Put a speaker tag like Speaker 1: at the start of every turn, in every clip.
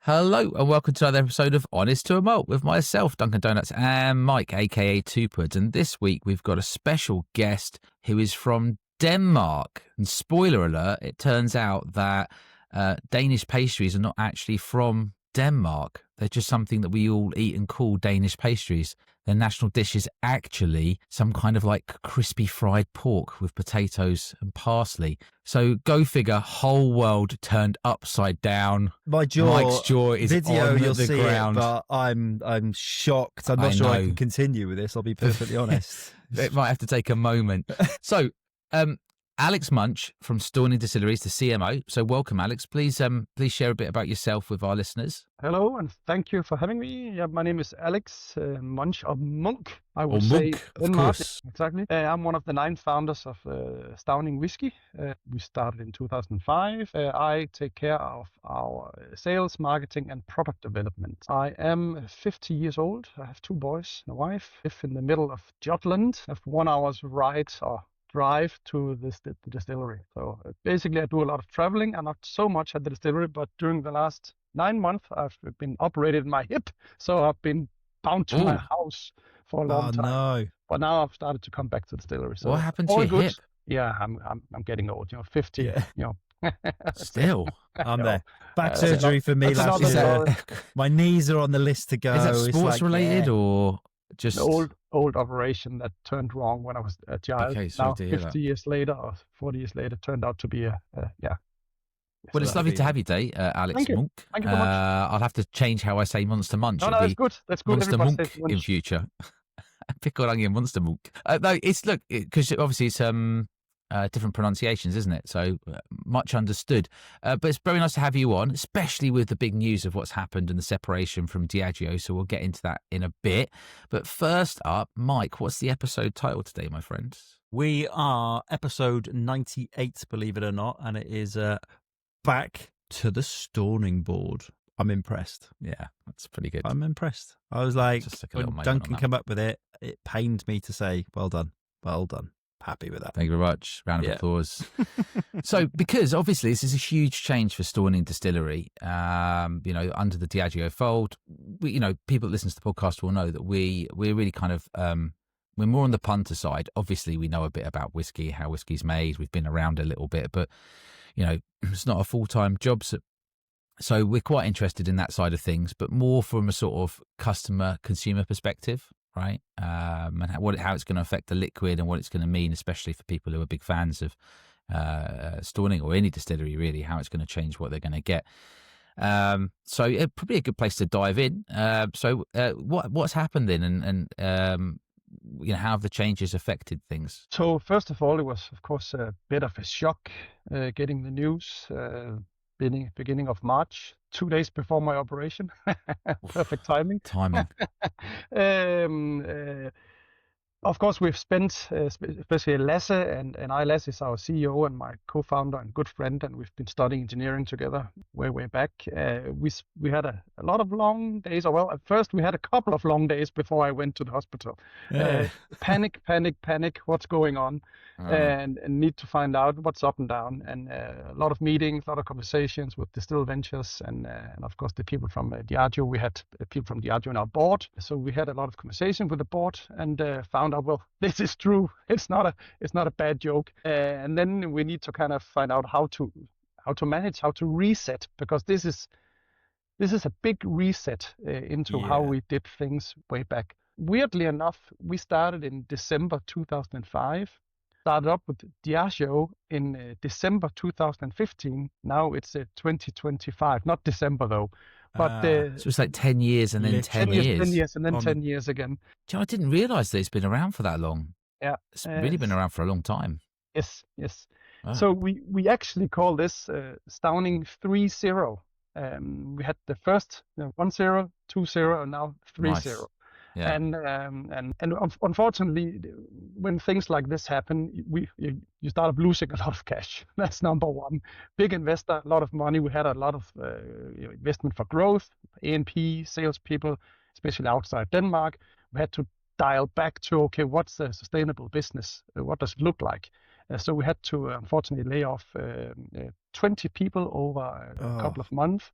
Speaker 1: Hello and welcome to another episode of Honest to a Malt with myself, Duncan Donuts, and Mike, aka Twopuds. And this week we've got a special guest who is from Denmark. And spoiler alert, it turns out that Danish pastries are not actually from Denmark. They're just something that we all eat and call Danish pastries. Their national dish is actually some kind of like crispy fried pork with potatoes and parsley. So go figure, whole world turned upside down.
Speaker 2: Mike's jaw is
Speaker 1: video,
Speaker 2: on
Speaker 1: you'll
Speaker 2: the
Speaker 1: see
Speaker 2: ground.
Speaker 1: It,
Speaker 2: but I'm shocked. I'm not sure I can continue with this. I'll be perfectly honest.
Speaker 1: It might have to take a moment. So, Alex Munch from Stauning Distilleries, the CMO. So welcome, Alex. Please share a bit about yourself with our listeners.
Speaker 3: Hello, and thank you for having me. Yeah, my name is Alex Munch, or Munk, I would
Speaker 1: say.
Speaker 3: Munk,
Speaker 1: of course.
Speaker 3: Exactly. I'm one of the 9 founders of Stauning Whisky. We started in 2005. I take care of our sales, marketing, and product development. I am 50 years old. I have 2 boys and a wife. I live in the middle of Jutland. I have 1 hour's ride or drive to the distillery. So basically I do a lot of traveling, and not so much at the distillery, but during the last 9 months I've been operated my hip, so I've been bound to my house for a long time. No. But now I've started to come back to the distillery. So
Speaker 1: what happened to your hip?
Speaker 3: Yeah, I'm getting old, 50,
Speaker 1: Still.
Speaker 2: I'm there. Back surgery for me last year. My knees are on the list to go.
Speaker 1: Is that sports related or just
Speaker 3: an old operation that turned wrong when I was a child?
Speaker 1: Okay, so
Speaker 3: now 50 years later or 40 years later turned out to be
Speaker 1: Well, it's lovely to have you today, Alex Munch.
Speaker 3: Thank you very much.
Speaker 1: I'll have to change how I say Monster Munch.
Speaker 3: No, that's good. That's good.
Speaker 1: Monster Munch in future. Pickle onion Monster Munch. No, it's because obviously it's different pronunciations, isn't it? So much understood. But it's very nice to have you on, especially with the big news of what's happened and the separation from Diageo. So we'll get into that in a bit. But first up, Mike, what's the episode title today, my friend?
Speaker 2: We are episode 98, believe it or not, and it is back to the Stauning board. I'm impressed.
Speaker 1: Yeah, that's pretty good.
Speaker 2: I'm impressed. I was like, when Duncan came up with it, it pained me to say, well done. Happy with that.
Speaker 1: Thank you very much. Round of applause. So, because obviously this is a huge change for Stauning Distillery, under the Diageo fold, people that listen to the podcast will know that we're really kind of, we're more on the punter side. Obviously, we know a bit about whiskey, how whiskey's made. We've been around a little bit, but, it's not a full-time job. So we're quite interested in that side of things, but more from a sort of consumer perspective. Right, and how it's going to affect the liquid and what it's going to mean, especially for people who are big fans of Stauning or any distillery, really, how it's going to change what they're going to get. So probably a good place to dive in. What's happened then, and how have the changes affected things?
Speaker 3: So first of all, it was of course a bit of a shock getting the news. Beginning of March, 2 days before my operation. Perfect timing. Of course, we've spent, especially Lasse and I, Lasse is our CEO and my co-founder and good friend, and we've been studying engineering together way back. We had a lot of long days, or well, at first we had a couple of long days before I went to the hospital. Panic, what's going on? And need to find out what's up and down, and a lot of meetings, a lot of conversations with Distill Ventures and of course the people from Diageo. We had people from Diageo in our board, so we had a lot of conversation with the board and found out, well, this is true. It's not a bad joke, and then we need to kind of find out how to manage, how to reset, because this is a big reset into how we did things way back. Weirdly enough, we started in December 2005. Started up with Diageo in December 2015. Now it's 2025, not December though. But
Speaker 1: so it's like 10 years and then 10 years.
Speaker 3: 10 years and then 10 years again.
Speaker 1: I didn't realise that it's been around for that long.
Speaker 3: Yeah.
Speaker 1: It's really been around for a long time.
Speaker 3: Yes. Oh. So we actually call this Stauning 3.0. We had the first 1.0, 2.0, and now 3.0. Nice. Yeah. And unfortunately, when things like this happen, you start losing a lot of cash. That's number one. Big investor, a lot of money. We had a lot of investment for growth, A&P, salespeople, especially outside Denmark. We had to dial back to, okay, what's a sustainable business? What does it look like? So we had to, unfortunately, lay off 20 people over a couple of months.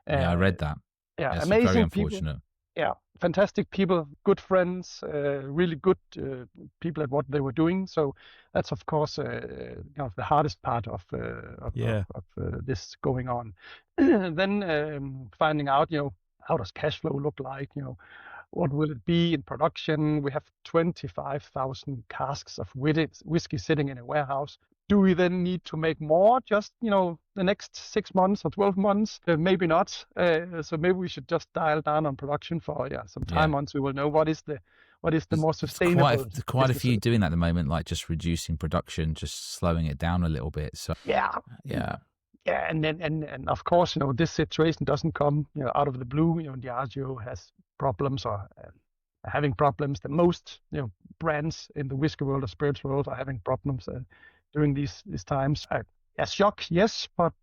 Speaker 1: Yeah, I read that.
Speaker 3: Yeah,
Speaker 1: It's very
Speaker 3: amazing people.
Speaker 1: unfortunate.
Speaker 3: Yeah, fantastic people, good friends, really good people at what they were doing. So that's of course kind of the hardest part of this going on. Then finding out, how does cash flow look like? What will it be in production? We have 25,000 casks of whiskey sitting in a warehouse. Do we then need to make more just, the next 6 months or 12 months? Maybe not. So maybe we should just dial down on production for some time until we will know what is the more sustainable.
Speaker 1: Quite a few doing that at the moment, like just reducing production, just slowing it down a little bit. So
Speaker 3: yeah, and then and of course, this situation doesn't come out of the blue. Diageo has problems or having problems. The most brands in the whiskey world or spirits world are having problems during these times. A shock, yes, but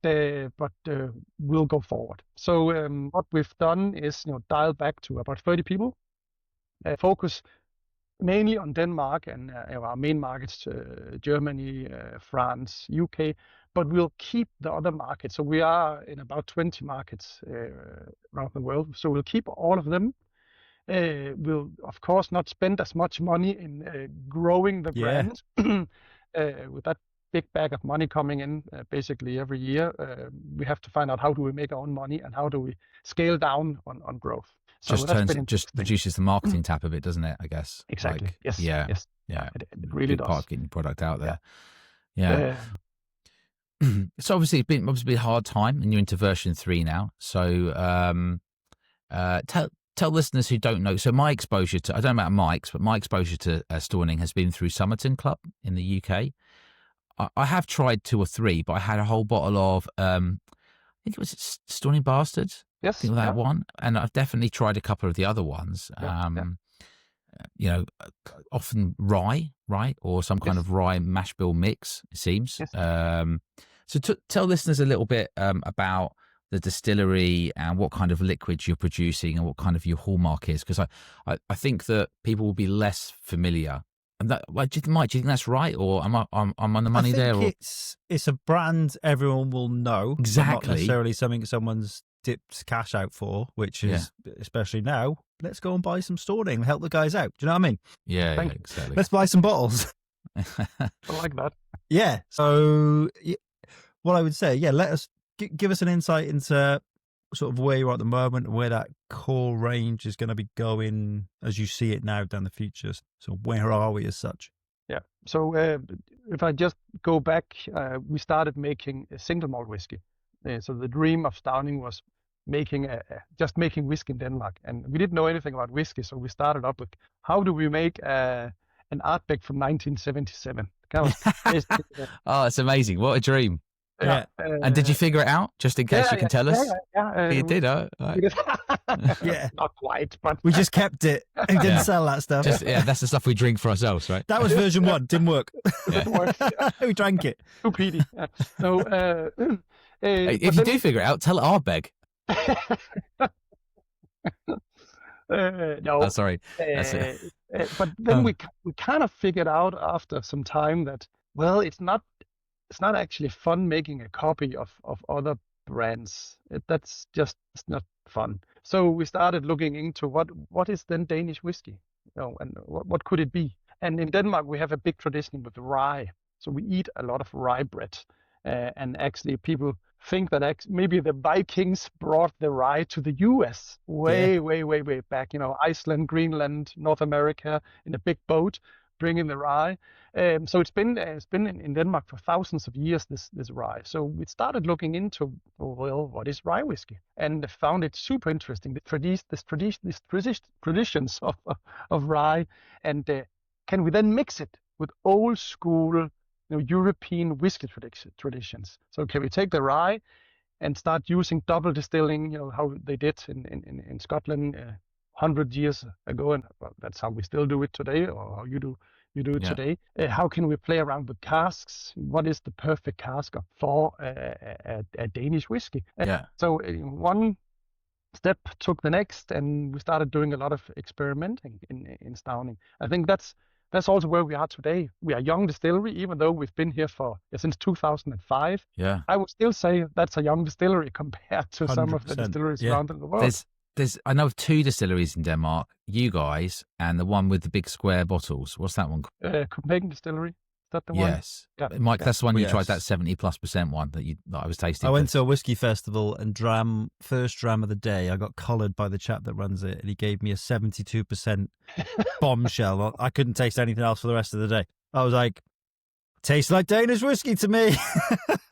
Speaker 3: we'll go forward. So what we've done is dial back to about 30 people, focus mainly on Denmark and our main markets, Germany, France, UK, but we'll keep the other markets. So we are in about 20 markets around the world. So we'll keep all of them. We'll, of course, not spend as much money in growing the brand. With that big bag of money coming in basically every year, we have to find out how do we make our own money and how do we scale down on growth. So
Speaker 1: just reduces the marketing tap a bit, doesn't it? I guess.
Speaker 3: Exactly. Yes.
Speaker 1: Yeah.
Speaker 3: It really does.
Speaker 1: Part of getting your product out there. Yeah. So obviously it's been a hard time, and you're into version 3 now. So tell listeners who don't know. So my exposure to, I don't know about Mike's, but my exposure to Stauning has been through Somerton Club in the UK. I have tried 2 or 3, but I had a whole bottle of, I think it was Stauning Bastards.
Speaker 3: Yes.
Speaker 1: I think that one. And I've definitely tried a couple of the other ones. Often rye, right? Or some kind of rye mash bill mix, it seems.
Speaker 3: Yes.
Speaker 1: So tell listeners a little bit about the distillery and what kind of liquids you're producing and what kind of your hallmark is, because I think that people will be less familiar. And that, Mike, do you think that's right, or I'm on the money there? Or
Speaker 2: It's a brand everyone will know,
Speaker 1: exactly,
Speaker 2: not necessarily something someone's dipped cash out for, which is especially now. Let's go and buy some Stauning and help the guys out. Do you know what I mean?
Speaker 1: Yeah, exactly.
Speaker 2: Let's buy some bottles.
Speaker 3: I like that.
Speaker 2: Yeah. So what I would say, let us give us an insight into sort of where you are at the moment and where that core range is going to be going as you see it now down the future. So where are we as such?
Speaker 3: Yeah. So if I just go back, we started making a single malt whiskey. So the dream of Stauning was making making whiskey in Denmark, and we didn't know anything about whiskey. So we started up with how do we make an Ardbeg from 1977?
Speaker 1: Oh, it's amazing! What a dream!
Speaker 3: Yeah.
Speaker 1: And did you figure it out, just in case you can tell us?
Speaker 3: Yeah.
Speaker 1: You did, huh? Right.
Speaker 2: Yeah.
Speaker 3: Not quite, but
Speaker 2: we just kept it and didn't sell that stuff.
Speaker 1: That's the stuff we drink for ourselves, right?
Speaker 2: That was version 1. Didn't work.
Speaker 3: Didn't work.
Speaker 2: We drank it.
Speaker 3: Too peaty. So,
Speaker 1: if you do figure it out, tell Ardbeg.
Speaker 3: No.
Speaker 1: Oh, sorry. That's it.
Speaker 3: But then we kind of figured out after some time that, well, it's not actually fun making a copy of other brands. It's not fun. So we started looking into what is then Danish whiskey, and what could it be? And in Denmark we have a big tradition with rye, so we eat a lot of rye bread, and actually people think that maybe the Vikings brought the rye to the US way back. Iceland, Greenland, North America in a big boat, bringing the rye. So it's been in Denmark for thousands of years, this rye. So we started looking into, what is rye whiskey, and found it super interesting. These traditions of rye, and can we then mix it with old school European whiskey traditions? So can we take the rye and start using double distilling, how they did in Scotland 100 years ago, and that's how we still do it today, or how you do it today. How can we play around with casks? What is the perfect cask for a Danish whiskey? So one step took the next, and we started doing a lot of experimenting in Stauning. I think that's that's also where we are today. We are a young distillery, even though we've been here since 2005.
Speaker 1: Yeah.
Speaker 3: I would still say that's a young distillery compared to some of the
Speaker 2: 100%,
Speaker 3: distilleries
Speaker 2: yeah.
Speaker 3: around in the world.
Speaker 1: I know of 2 distilleries in Denmark, you guys, and the one with the big square bottles. What's that one called?
Speaker 3: Copenhagen Distillery. Is that the one?
Speaker 1: Yes.
Speaker 3: Yeah.
Speaker 1: Mike, that's the one you
Speaker 2: Yes.
Speaker 1: tried, that 70+% one that I was tasting.
Speaker 2: I went to a whiskey festival and first dram of the day, I got collared by the chap that runs it, and he gave me a 72% bombshell. I couldn't taste anything else for the rest of the day. I was like, tastes like Danish whiskey to me.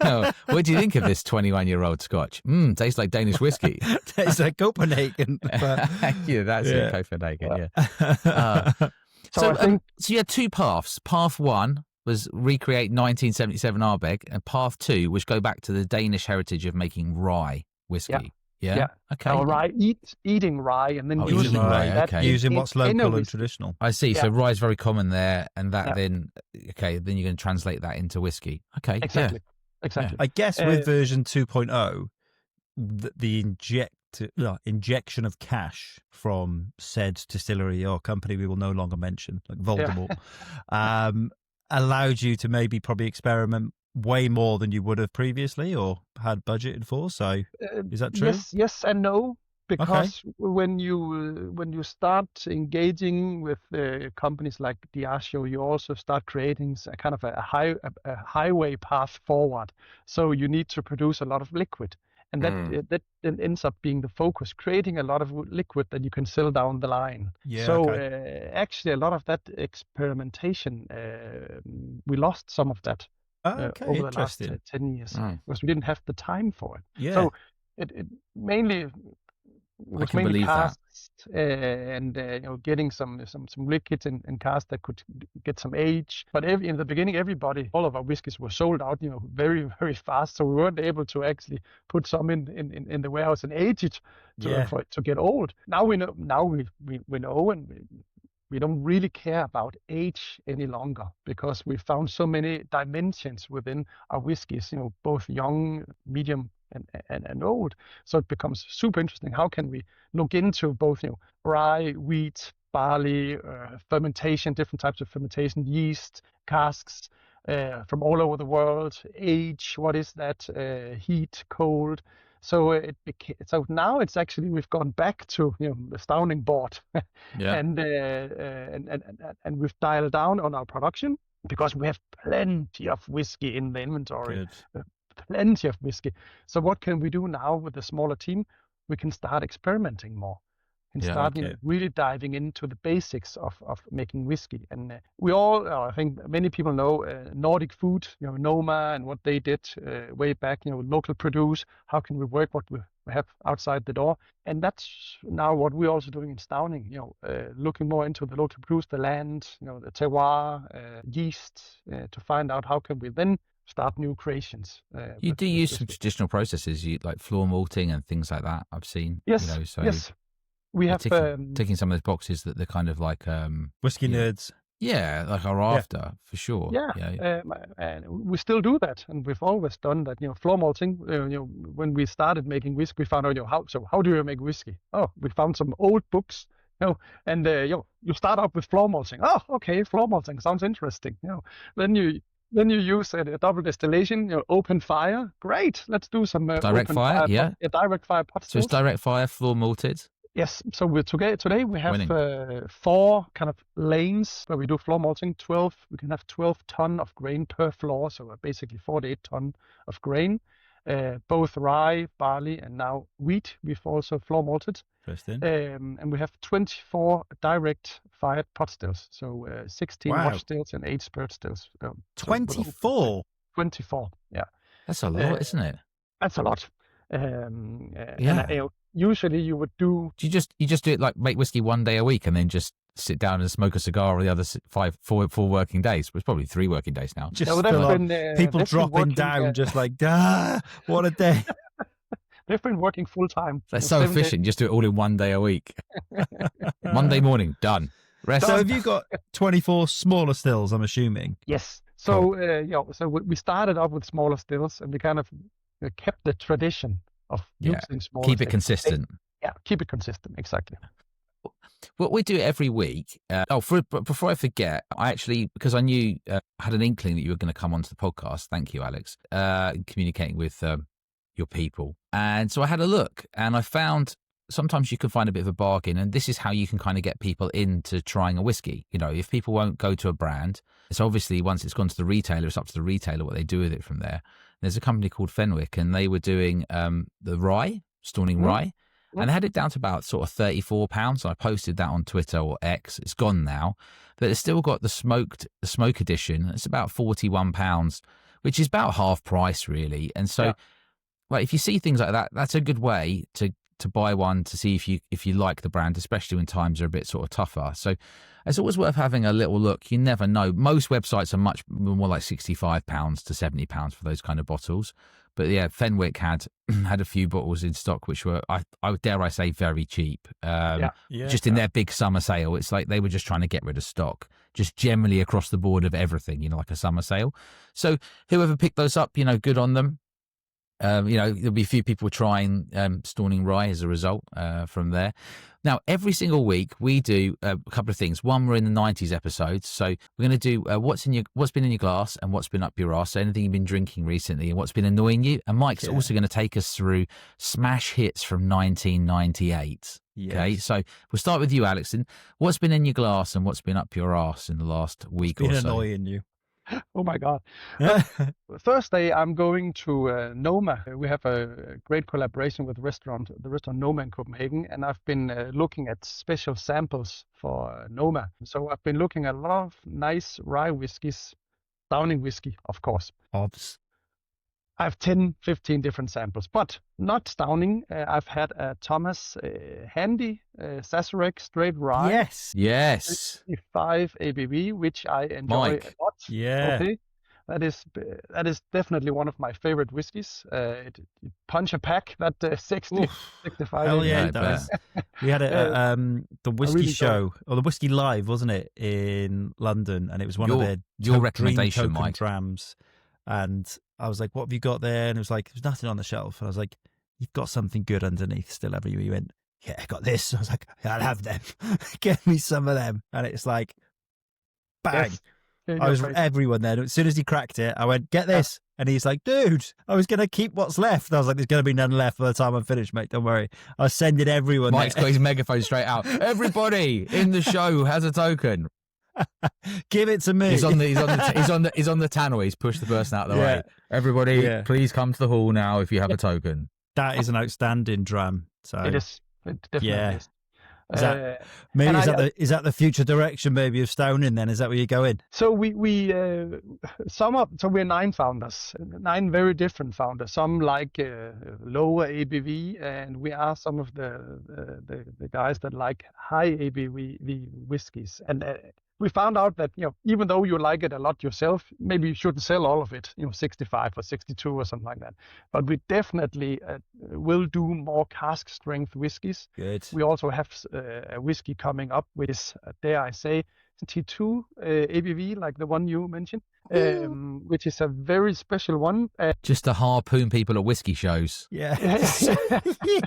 Speaker 1: Oh, what do you think of this 21-year-old Scotch? Tastes like Danish whiskey.
Speaker 2: Tastes like Copenhagen. But,
Speaker 1: Yeah, that's
Speaker 2: Yeah.
Speaker 1: it, Copenhagen. Yeah.
Speaker 3: So I think
Speaker 1: So you had 2 paths. Path 1 was recreate 1977 Ardbeg, and path 2 was go back to the Danish heritage of making rye whiskey. Yeah. Okay.
Speaker 3: rye, eating rye and then
Speaker 1: Oh,
Speaker 3: using
Speaker 1: eating
Speaker 3: rye.
Speaker 1: rye,
Speaker 3: That
Speaker 1: okay.
Speaker 2: using
Speaker 3: in-
Speaker 2: what's
Speaker 3: in a
Speaker 2: local and
Speaker 3: whiskey.
Speaker 2: traditional.
Speaker 1: I see. So
Speaker 3: Yeah.
Speaker 1: rye is very common there, and that
Speaker 3: Yeah.
Speaker 1: then then you're going to translate that into whiskey. Okay.
Speaker 3: Exactly. Exactly.
Speaker 2: I guess with version 2.0, the injection of cash from said distillery or company we will no longer mention, like Voldemort, allowed you to probably experiment way more than you would have previously or had budgeted for. So is that true?
Speaker 3: Yes and no. Because when you start engaging with companies like Diageo, you also start creating a kind of a highway path forward. So you need to produce a lot of liquid, and that then ends up being the focus, creating a lot of liquid that you can sell down the line.
Speaker 2: Yeah,
Speaker 3: So actually, a lot of that experimentation, we lost some of that over the last
Speaker 2: interesting.
Speaker 3: 10 years because we didn't have the time for it.
Speaker 2: Yeah.
Speaker 3: So it mainly was
Speaker 1: can
Speaker 3: mainly
Speaker 1: believe that.
Speaker 3: casks and getting some liquids and casks that could get some age. But in the beginning, all of our whiskies were sold out, very very fast. So we weren't able to actually put some in the warehouse and age it for it to get old. Now we know. Now we know, and we don't really care about age any longer because we found so many dimensions within our whiskies. Both young, medium, and old. So it becomes super interesting. How can we look into both, rye, wheat, barley, fermentation, different types of fermentation, yeast, casks from all over the world, age, what is that, heat, cold. So so now it's actually we've gone back to the Stauning board, and we've dialed down on our production because we have plenty of whiskey in the inventory.
Speaker 2: Good.
Speaker 3: Plenty of whiskey. So what can we do now with a smaller team? We can start experimenting more. We can start really diving into the basics of making whiskey. And we all, I think many people know Nordic food, Noma and what they did way back, local produce. How can we work what we have outside the door? And that's now what we're also doing in Stauning, looking more into the local produce, the land, the terroir, yeast, to find out how can we then start new creations.
Speaker 1: You do use some traditional processes, like floor malting and things like that. I've seen.
Speaker 3: Yes. Yes. We have
Speaker 1: ticking some of those boxes that they're kind of like
Speaker 2: whiskey nerds.
Speaker 1: Yeah, like are after for sure.
Speaker 3: Yeah. And we still do that, and we've always done that. Floor malting. When we started making whiskey, we found out how do you make whiskey? Oh, we found some old books. And you start up with floor malting. Oh, okay, floor malting sounds interesting. Then you use a double distillation, open fire. Great, let's do some
Speaker 1: direct fire.
Speaker 3: Direct fire pot
Speaker 1: So it's direct fire, floor malted.
Speaker 3: Yes. So today we have 4 kind of lanes where we do floor malting. 12. We can have 12 ton of grain per floor, so basically 48 ton of grain. Both rye, barley, and now wheat. We've also floor malted.
Speaker 2: Interesting.
Speaker 3: And we have 24 direct fired pot stills, so 16 wash stills and 8 spirit stills.
Speaker 2: 24.
Speaker 3: 24. Yeah.
Speaker 1: That's a lot, isn't it?
Speaker 3: That's a lot. And, usually you would do.
Speaker 1: Do you just do it like make whiskey one day a week and then just sit down and smoke a cigar the other 4 working days? Well, it's probably 3 working days now.
Speaker 2: Just people dropping down, just like, what a day.
Speaker 3: They've been working full time.
Speaker 1: They're so efficient. Just do it all in one day a week. Monday morning, done. Rest.
Speaker 2: So have you got 24 smaller stills, I'm assuming?
Speaker 3: Yes. So so we started off with smaller stills, and we kind of kept the tradition of using smaller.
Speaker 1: Keep it consistent.
Speaker 3: Keep it consistent. Exactly.
Speaker 1: What we do every week. Before I forget, I actually, because I knew I had an inkling that you were going to come onto the podcast. Thank you, Alex. Communicating with your people, and so I had a look, and I found sometimes you can find a bit of a bargain, and this is how you can kind of get people into trying a whiskey. You know, if people won't go to a brand, so obviously once it's gone to the retailer, it's up to the retailer what they do with it from there. There's a company called Fenwick, and they were doing the rye, Stauning rye. And they had it down to about sort of £34. I posted that on Twitter or X. It's gone now, but it's still got the smoke edition. It's about £41, which is about half price really. And so, well, if you see things like that, that's a good way to buy one to see if you like the brand, especially when times are a bit sort of tougher. So it's always worth having a little look. You never know. Most websites are much more like £65 to £70 for those kind of bottles. But yeah, Fenwick had a few bottles in stock, which were, I dare I say, very cheap. Just in their big summer sale. It's like they were just trying to get rid of stock, just generally across the board of everything, you know, like a summer sale. So whoever picked those up, you know, good on them. You know, there'll be a few people trying Stauning rye as a result from there. Now, every single week we do a couple of things. One, we're in the 90s episodes, so we're going to do what's been in your glass and what's been up your arse. So anything you've been drinking recently and what's been annoying you. And Mike's also going to take us through smash hits from 1998. Yes. Okay, so we'll start with you, Alex. And what's been in your glass and what's been up your arse in the last week or so?
Speaker 2: It's been annoying you.
Speaker 3: Oh my God. Thursday, I'm going to Noma. We have a great collaboration with the restaurant Noma in Copenhagen, and I've been looking at special samples for Noma. So I've been looking at a lot of nice rye whiskies, Stauning Whisky, of course.
Speaker 2: Obs.
Speaker 3: I have 10, 15 different samples, but not Stauning. I've had a Thomas Handy Sazerac straight rye.
Speaker 2: Yes.
Speaker 3: 55 ABV, which I enjoy a lot.
Speaker 2: Yeah.
Speaker 3: Okay. That is definitely one of my favorite whiskies. You punch a pack that 65.
Speaker 2: Hell yeah, it does. We had the whiskey show, or the whiskey live, wasn't it, in London? And it was one of their
Speaker 1: your recommendation, Mike.
Speaker 2: Drams. And I was like, what have you got there? And it was like, there's nothing on the shelf. And I was like, you've got something good underneath still, haven't you? He went, yeah, I got this. I was like, I'll have them. Get me some of them. And it's like, bang. Yes. Yeah, I was everyone there. As soon as he cracked it, I went, get this. And he's like, dude, I was going to keep what's left. I was like, there's going to be none left by the time I'm finished, mate. Don't worry. I was sending everyone.
Speaker 1: Mike's got his megaphone straight out. Everybody in the show has a token.
Speaker 2: Give it to me.
Speaker 1: He's on the tannoy. He's pushed the person out of the way. Everybody, please come to the hall now if you have a token.
Speaker 2: That is an outstanding dram. So
Speaker 3: it is. It definitely is.
Speaker 2: Is that the future direction maybe of Stauning then? Is that where you're going?
Speaker 3: So we're 9 founders, 9 very different founders. Some like lower ABV, and we are some of the guys that like high ABV whiskeys. And we found out that, you know, even though you like it a lot yourself, maybe you shouldn't sell all of it, you know, 65 or 62 or something like that. But we definitely will do more cask strength whiskeys.
Speaker 2: Good.
Speaker 3: We also have a whiskey coming up, which is, dare I say, T2 ABV, like the one you mentioned, which is a very special one.
Speaker 1: Just to harpoon people at whiskey shows.
Speaker 2: Yeah.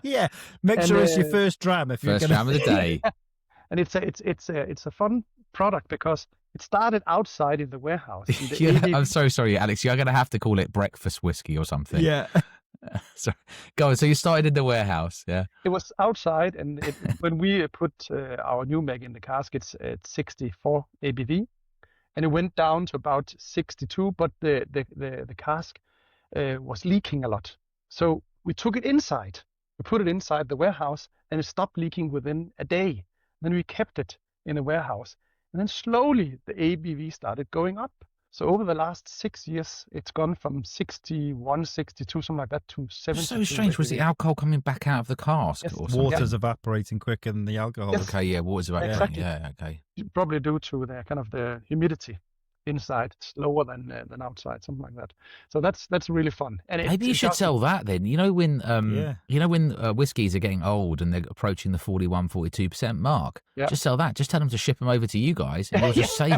Speaker 2: Yeah. Make sure it's your first dram if you're
Speaker 1: first dram of the day.
Speaker 3: And it's a fun product because it started outside in the warehouse.
Speaker 1: I'm so sorry, Alex. You're going to have to call it breakfast whiskey or something.
Speaker 2: Yeah.
Speaker 1: So go on. So you started in the warehouse, yeah?
Speaker 3: It was outside, and when we put our new meg in the cask, it's at 64 ABV, and it went down to about 62. But the cask was leaking a lot, so we took it inside. We put it inside the warehouse, and it stopped leaking within a day. Then we kept it in the warehouse, and then slowly the ABV started going up. So over the last 6 years, it's gone from 61, 62, something like that, to 70.
Speaker 1: So strange. Was the alcohol coming back out of the cask?
Speaker 2: Yes. Or water's evaporating quicker than the alcohol.
Speaker 1: Yes. Okay, yeah, water's evaporating.
Speaker 3: Exactly.
Speaker 1: Yeah, okay.
Speaker 3: Probably due to the humidity inside. It's lower than outside, something like that. So that's really fun. And
Speaker 1: maybe you should sell that then. You know when whiskies are getting old and they're approaching the 41, 42% mark. Yeah. Just sell that. Just tell them to ship them over to you guys, and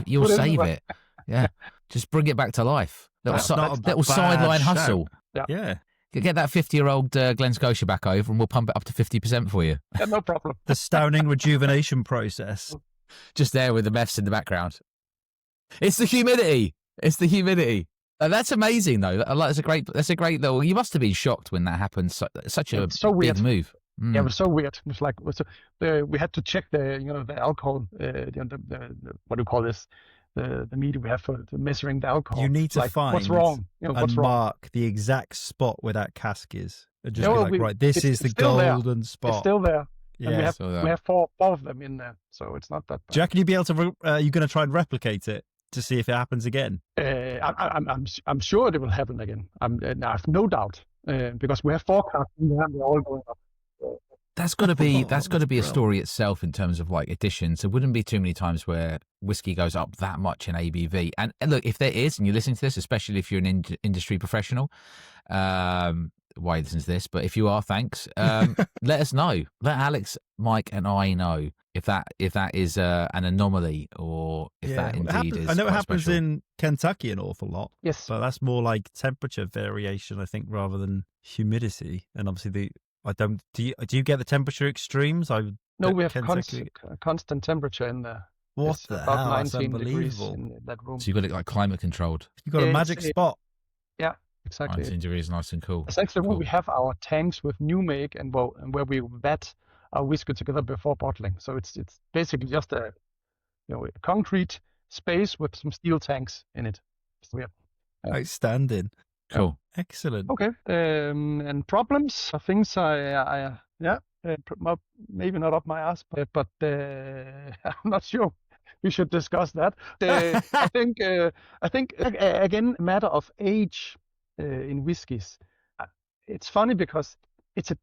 Speaker 1: you'll save it. Yeah, just bring it back to life. Little sideline hustle.
Speaker 2: Yeah.
Speaker 1: Get that 50-year-old Glen Scotia back over and we'll pump it up to 50% for you.
Speaker 3: Yeah, no problem.
Speaker 2: The Stauning rejuvenation process.
Speaker 1: Just there with the meths in the background. It's the humidity. That's amazing, though. That's a great little. You must have been shocked when that happened. Such a
Speaker 3: so
Speaker 1: big
Speaker 3: weird
Speaker 1: move.
Speaker 3: Yeah, it was so weird. It was like we had to check the alcohol, the what do you call this? The meter we have for measuring the alcohol.
Speaker 2: You need to find
Speaker 3: what's wrong. What's wrong.
Speaker 2: Mark the exact spot where that cask is. And just
Speaker 3: Yeah,
Speaker 2: be like, right, this is the golden spot.
Speaker 3: It's still there.
Speaker 2: Yeah,
Speaker 3: and we have four of them in there, so it's not that bad.
Speaker 2: Do you reckon you'd be able to? You're going to try and replicate it to see if it happens again?
Speaker 3: I'm sure it will happen again. I have no doubt because we have forecasts and they're all going up.
Speaker 1: That's got to be a story itself in terms of like additions. There wouldn't be too many times where whiskey goes up that much in ABV. And look, if there is, and you're listening to this, especially if you're an industry professional, why you listen to this? But if you are, thanks. Let us know. Let Alex, Mike, and I know if that is an anomaly or if that indeed is.
Speaker 2: I know it happens
Speaker 1: special.
Speaker 2: in Kentucky an awful lot.
Speaker 3: Yes,
Speaker 2: but that's more like temperature variation, I think, rather than humidity. And obviously, do you get the temperature extremes?
Speaker 3: No, we have constant temperature in there.
Speaker 2: What
Speaker 3: it's
Speaker 2: the
Speaker 3: about
Speaker 2: hell?
Speaker 3: 19
Speaker 2: That's
Speaker 3: degrees
Speaker 2: unbelievable.
Speaker 3: in that room.
Speaker 1: So you've got it like climate controlled.
Speaker 2: You've got a magic spot.
Speaker 3: Yeah, exactly.
Speaker 1: 19 degrees, nice and cool.
Speaker 3: It's actually where we have our tanks with new make and where we vat our whiskey together before bottling. So it's basically just a concrete space with some steel tanks in it. It's weird.
Speaker 2: Outstanding.
Speaker 1: Cool.
Speaker 2: Excellent.
Speaker 3: Okay. And problems are things maybe not up my ass, but I'm not sure we should discuss that. I think again, matter of age in whiskies. It's funny because it's a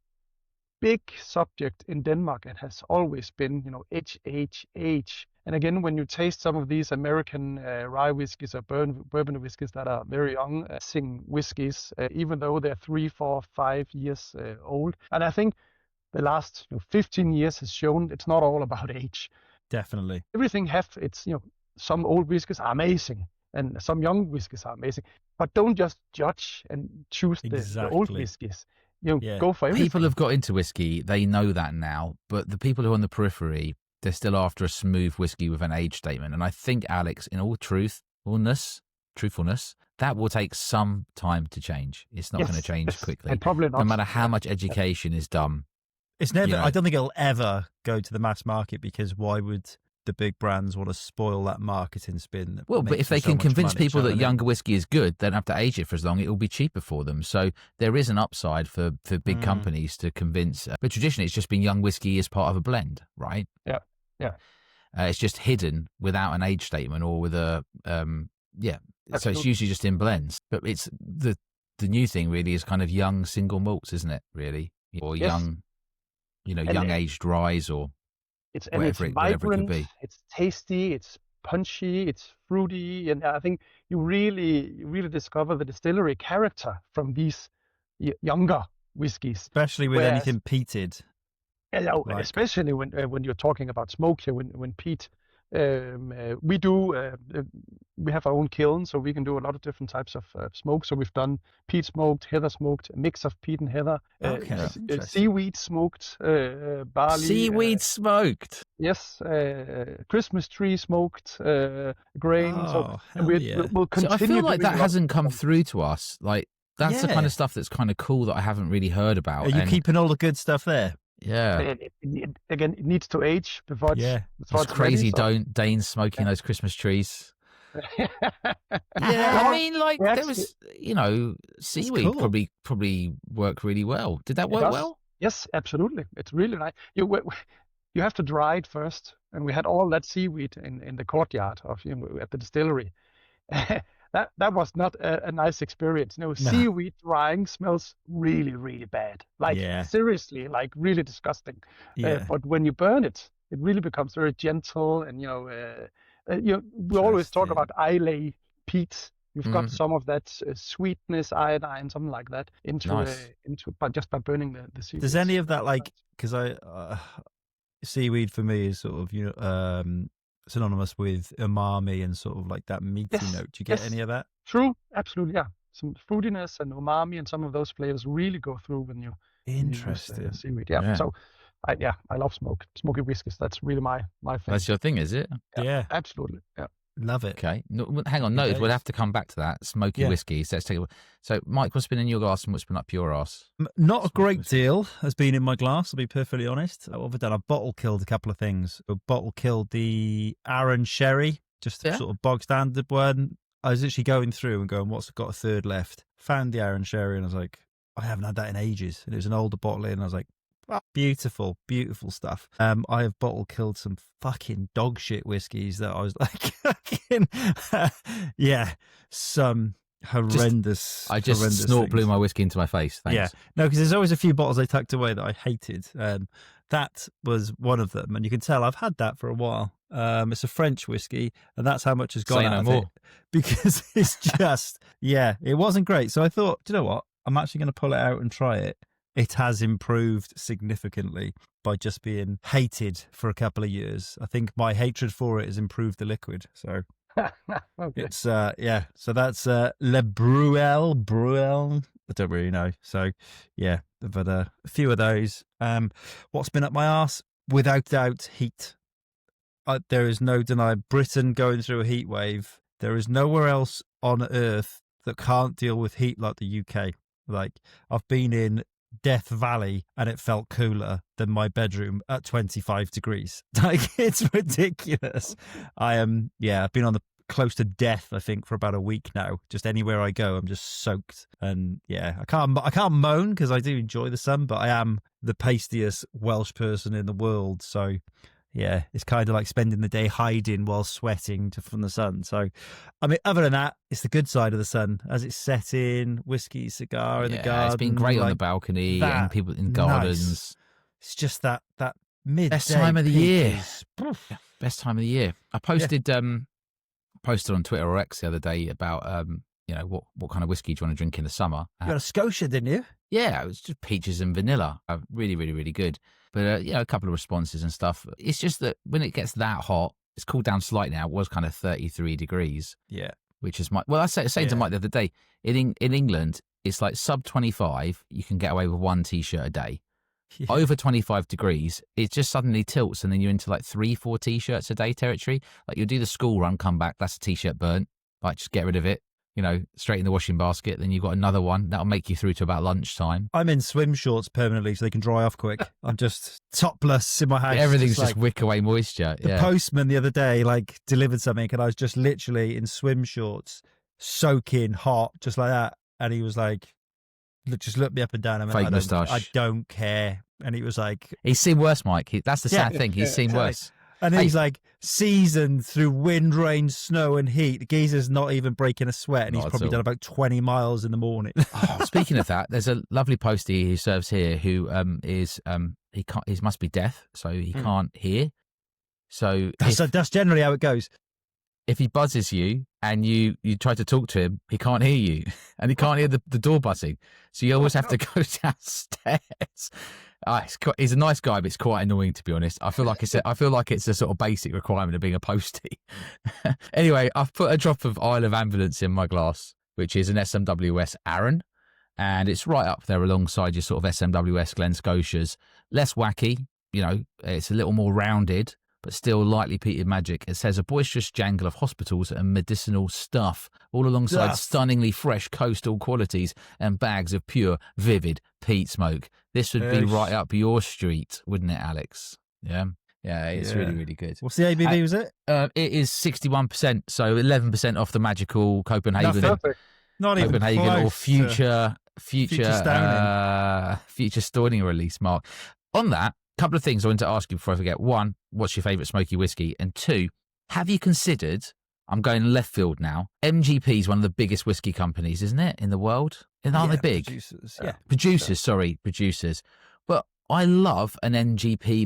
Speaker 3: big subject in Denmark. It has always been, age. And again, when you taste some of these American rye whiskies or bourbon whiskies that are very young, whiskies, even though they're 3, 4, 5 years old. And I think the last 15 years has shown it's not all about age.
Speaker 2: Definitely.
Speaker 3: Everything it's, some old whiskies are amazing and some young whiskies are amazing. But don't just judge and choose the old whiskies. Go for everything.
Speaker 1: People have got into whiskey. They know that now. But the people who are on the periphery, they're still after a smooth whiskey with an age statement. And I think, Alex, in all truthfulness, that will take some time to change. It's not going to change quickly.
Speaker 3: And probably not.
Speaker 1: No matter how much education is done.
Speaker 2: It's never. I don't think it'll ever go to the mass market because why would the big brands want to spoil that marketing spin?
Speaker 1: Well, but if they can convince people that younger whiskey is good, they don't have to age it for as long. It will be cheaper for them. So there is an upside for big companies to convince. But traditionally, it's just been young whiskey as part of a blend, right?
Speaker 3: Yeah.
Speaker 1: It's just hidden without an age statement or with a
Speaker 3: Absolutely.
Speaker 1: So it's usually just in blends. But it's the new thing really is kind of young single malts, isn't it? Really, or young. Young aged ryes or whatever it could be.
Speaker 3: It's tasty, it's punchy, it's fruity, and I think you really discover the distillery character from these younger whiskies,
Speaker 2: especially with anything peated.
Speaker 3: Especially when you're talking about smoke here, when peat. We have our own kiln, so we can do a lot of different types of smoke. So we've done peat smoked, heather smoked, a mix of peat and heather, seaweed smoked, barley.
Speaker 1: Seaweed smoked.
Speaker 3: Yes, Christmas tree smoked, grain. We'll continue.
Speaker 1: So I feel like that hasn't come through to us. Like that's the kind of stuff that's kind of cool that I haven't really heard about.
Speaker 2: Are you keeping all the good stuff there?
Speaker 1: Yeah.
Speaker 3: It needs to age before it's
Speaker 1: it's crazy.
Speaker 3: Ready,
Speaker 1: Danes smoking those Christmas trees. I mean, like there was, seaweed cool. probably worked really well. Did that work well?
Speaker 3: Yes, absolutely. It's really nice. You have to dry it first, and we had all that seaweed in the courtyard of at the distillery. That was not a nice experience. Seaweed drying smells really, really bad. Seriously, like really disgusting. But when you burn it, it really becomes very gentle. And we always talk about Islay peat. You've got some of that sweetness, iodine, something like that just by burning the seaweed.
Speaker 2: Does any of that because seaweed for me is sort of synonymous with umami and sort of like that meaty note. Do you get any of that?
Speaker 3: True, absolutely, yeah. some fruitiness and umami, and some of those flavors really go through when you
Speaker 2: Interesting.
Speaker 3: use seaweed. Yeah. So, I love smoky whiskeys. That's really my thing.
Speaker 1: That's your thing, is it?
Speaker 2: Yeah.
Speaker 3: Absolutely. Yeah.
Speaker 2: Love it.
Speaker 1: Okay. No, hang on. No, we'll have to come back to that. Smoky whiskey. So let's take it. So, Mike, what's been in your glass and what's been up your arse?
Speaker 2: Not a great deal has been in my glass, I'll be perfectly honest. What have I done? I've bottle killed a couple of things. I bottle killed the Arran Sherry, just the sort of bog standard one. I was literally going through and going, what's got a third left? Found the Arran Sherry and I was like, I haven't had that in ages. And it was an older bottle in. And I was like, oh, beautiful, beautiful stuff. I have bottle killed some fucking dog shit whiskies that I was like, some horrendous.
Speaker 1: I just snort blew my whiskey into my face. Thanks.
Speaker 2: Yeah, no, because there's always a few bottles I tucked away that I hated. That was one of them, and you can tell I've had that for a while. It's a French whiskey, and that's how much has gone out of it, because it's just it wasn't great. So I thought, do you know what? I'm actually going to pull it out and try it. It has improved significantly by just being hated for a couple of years. I think my hatred for it has improved the liquid. So
Speaker 3: Okay.
Speaker 2: it's so that's Le Bruel. I don't really know. So yeah, but a few of those. What's been up my arse? Without doubt, heat. There is no denying Britain going through a heat wave. There is nowhere else on earth that can't deal with heat like the UK. Like, I've been in Death Valley and it felt cooler than my bedroom at 25 degrees. Like, it's ridiculous. I've been on the close to death, I think, for about a week now. Just anywhere I go, I'm just soaked. And I can't moan because I do enjoy the sun, but I am the pastiest Welsh person in the world. So yeah, it's kind of like spending the day hiding while sweating from the sun. So, I mean, other than that, it's the good side of the sun. As it's setting, whiskey, cigar in the garden.
Speaker 1: It's been great on the balcony and people in gardens.
Speaker 2: Nice. It's just that midday
Speaker 1: best time of the year.
Speaker 2: Is,
Speaker 1: best time of the year. I posted posted on Twitter or X the other day about what kind of whiskey do you want to drink in the summer?
Speaker 2: You got a Scotia, didn't you?
Speaker 1: Yeah, it was just peaches and vanilla. Really, really, really good. But a couple of responses and stuff. It's just that when it gets that hot, it's cooled down slightly now. It was kind of 33 degrees.
Speaker 2: Yeah.
Speaker 1: Which is I saying to Mike the other day, in England, it's like sub 25, you can get away with one T-shirt a day. Yeah. Over 25 degrees, it just suddenly tilts and then you're into like 3-4 T-shirts a day territory. Like, you'll do the school run, come back, that's a T-shirt burnt. Like, just get rid of it. Straight in the washing basket. Then you've got another one that'll make you through to about lunchtime.
Speaker 2: I'm in swim shorts permanently so they can dry off quick. I'm just topless in my house.
Speaker 1: Everything's just wick away moisture.
Speaker 2: The postman the other day delivered something and I was just literally in swim shorts, soaking hot, just like that. And he was like, just looked me up and down.
Speaker 1: Fake moustache.
Speaker 2: I don't care. And he was like,
Speaker 1: he's seen worse, Mike. That's the sad thing. He's seen worse.
Speaker 2: And he's like, seasoned through wind, rain, snow, and heat. The geezer's not even breaking a sweat, and he's probably done about 20 miles in the morning.
Speaker 1: Speaking of that, there's a lovely postie who serves here who he must be deaf, so he can't hear. So
Speaker 2: that's generally how it goes.
Speaker 1: If he buzzes you and you try to talk to him, he can't hear you, and he can't hear the door buzzing. So you always have to go downstairs. He's a nice guy, but it's quite annoying, to be honest. I feel like it's a sort of basic requirement of being a postie. Anyway, I've put a drop of Isle of Ambulance in my glass, which is an SMWS Arran, and it's right up there alongside your sort of SMWS Glen Scotias. Less wacky, it's a little more rounded, but still lightly peated magic. It says a boisterous jangle of hospitals and medicinal stuff, all alongside stunningly fresh coastal qualities and bags of pure, vivid peat smoke. This would be right up your street, wouldn't it, Alex? Yeah. Yeah, it's really, really good.
Speaker 2: What's the ABV, was it?
Speaker 1: It is 61%, so 11% off the magical Copenhagen.
Speaker 2: That's perfect. Not even
Speaker 1: Copenhagen
Speaker 2: close
Speaker 1: or future Stauning release, Mark. On that, couple of things I want to ask you before I forget. One, what's your favourite smoky whiskey? And two, have you considered, I'm going left field now, MGP is one of the biggest whiskey companies, isn't it, in the world? And aren't they big? Producers. But I love an MGP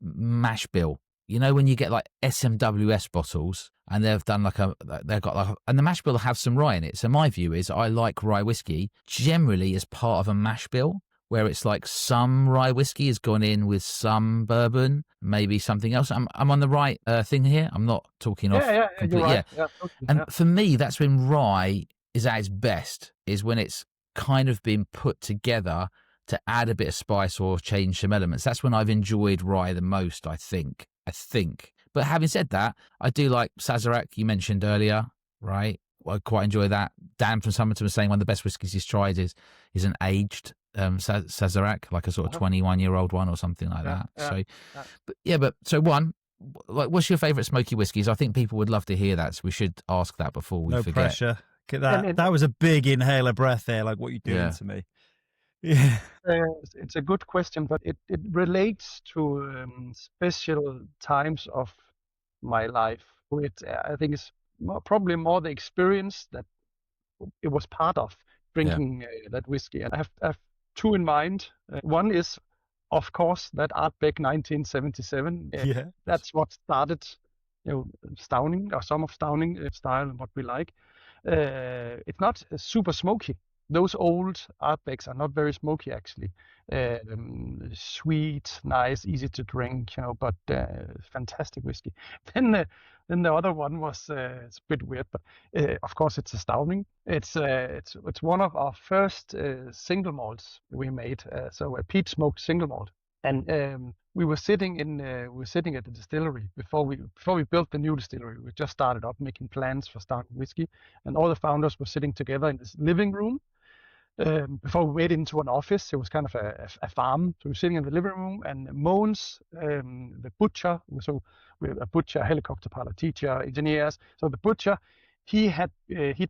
Speaker 1: mash bill. When you get like SMWS bottles and they've done and the mash bill will have some rye in it. So my view is I like rye whiskey generally as part of a mash bill, where it's like some rye whiskey has gone in with some bourbon, maybe something else. I'm on the right thing here. I'm not talking off.
Speaker 3: You're right. Yeah,
Speaker 1: and for me, that's when rye is at its best is when it's kind of been put together to add a bit of spice or change some elements. That's when I've enjoyed rye the most, I think. But having said that, I do like Sazerac, you mentioned earlier, right? I quite enjoy that. Dan from Somerton was saying one of the best whiskies he's tried is an aged Sazerac, like a sort of 21-year-old one or something like that. So one, like, what's your favourite smoky whiskies? I think people would love to hear that, so we should ask that before we forget.
Speaker 2: No pressure. That was a big inhaler breath there, like what you're doing to me. Yeah.
Speaker 3: It's a good question, but it relates to special times of my life. I think it's probably more the experience that it was part of drinking that whiskey. And I have two in mind. One is, of course, that Ardbeg 1977. That's what started, Stauning, or some of Stauning style and what we like. It's not super smoky. Those old Ardbegs are not very smoky, actually. Sweet, nice, easy to drink, but fantastic whiskey. Then the other one was it's a bit weird, but of course it's a Stauning. It's one of our first single malts we made, so a peat smoked single malt. And we were sitting at the distillery before we built the new distillery. We just started up making plans for Stauning Whisky, and all the founders were sitting together in this living room. Before we went into an office, it was kind of a farm. So we were sitting in the living room, and Mogens, the butcher, so we have a butcher, helicopter pilot, teacher, engineers. So the butcher, he'd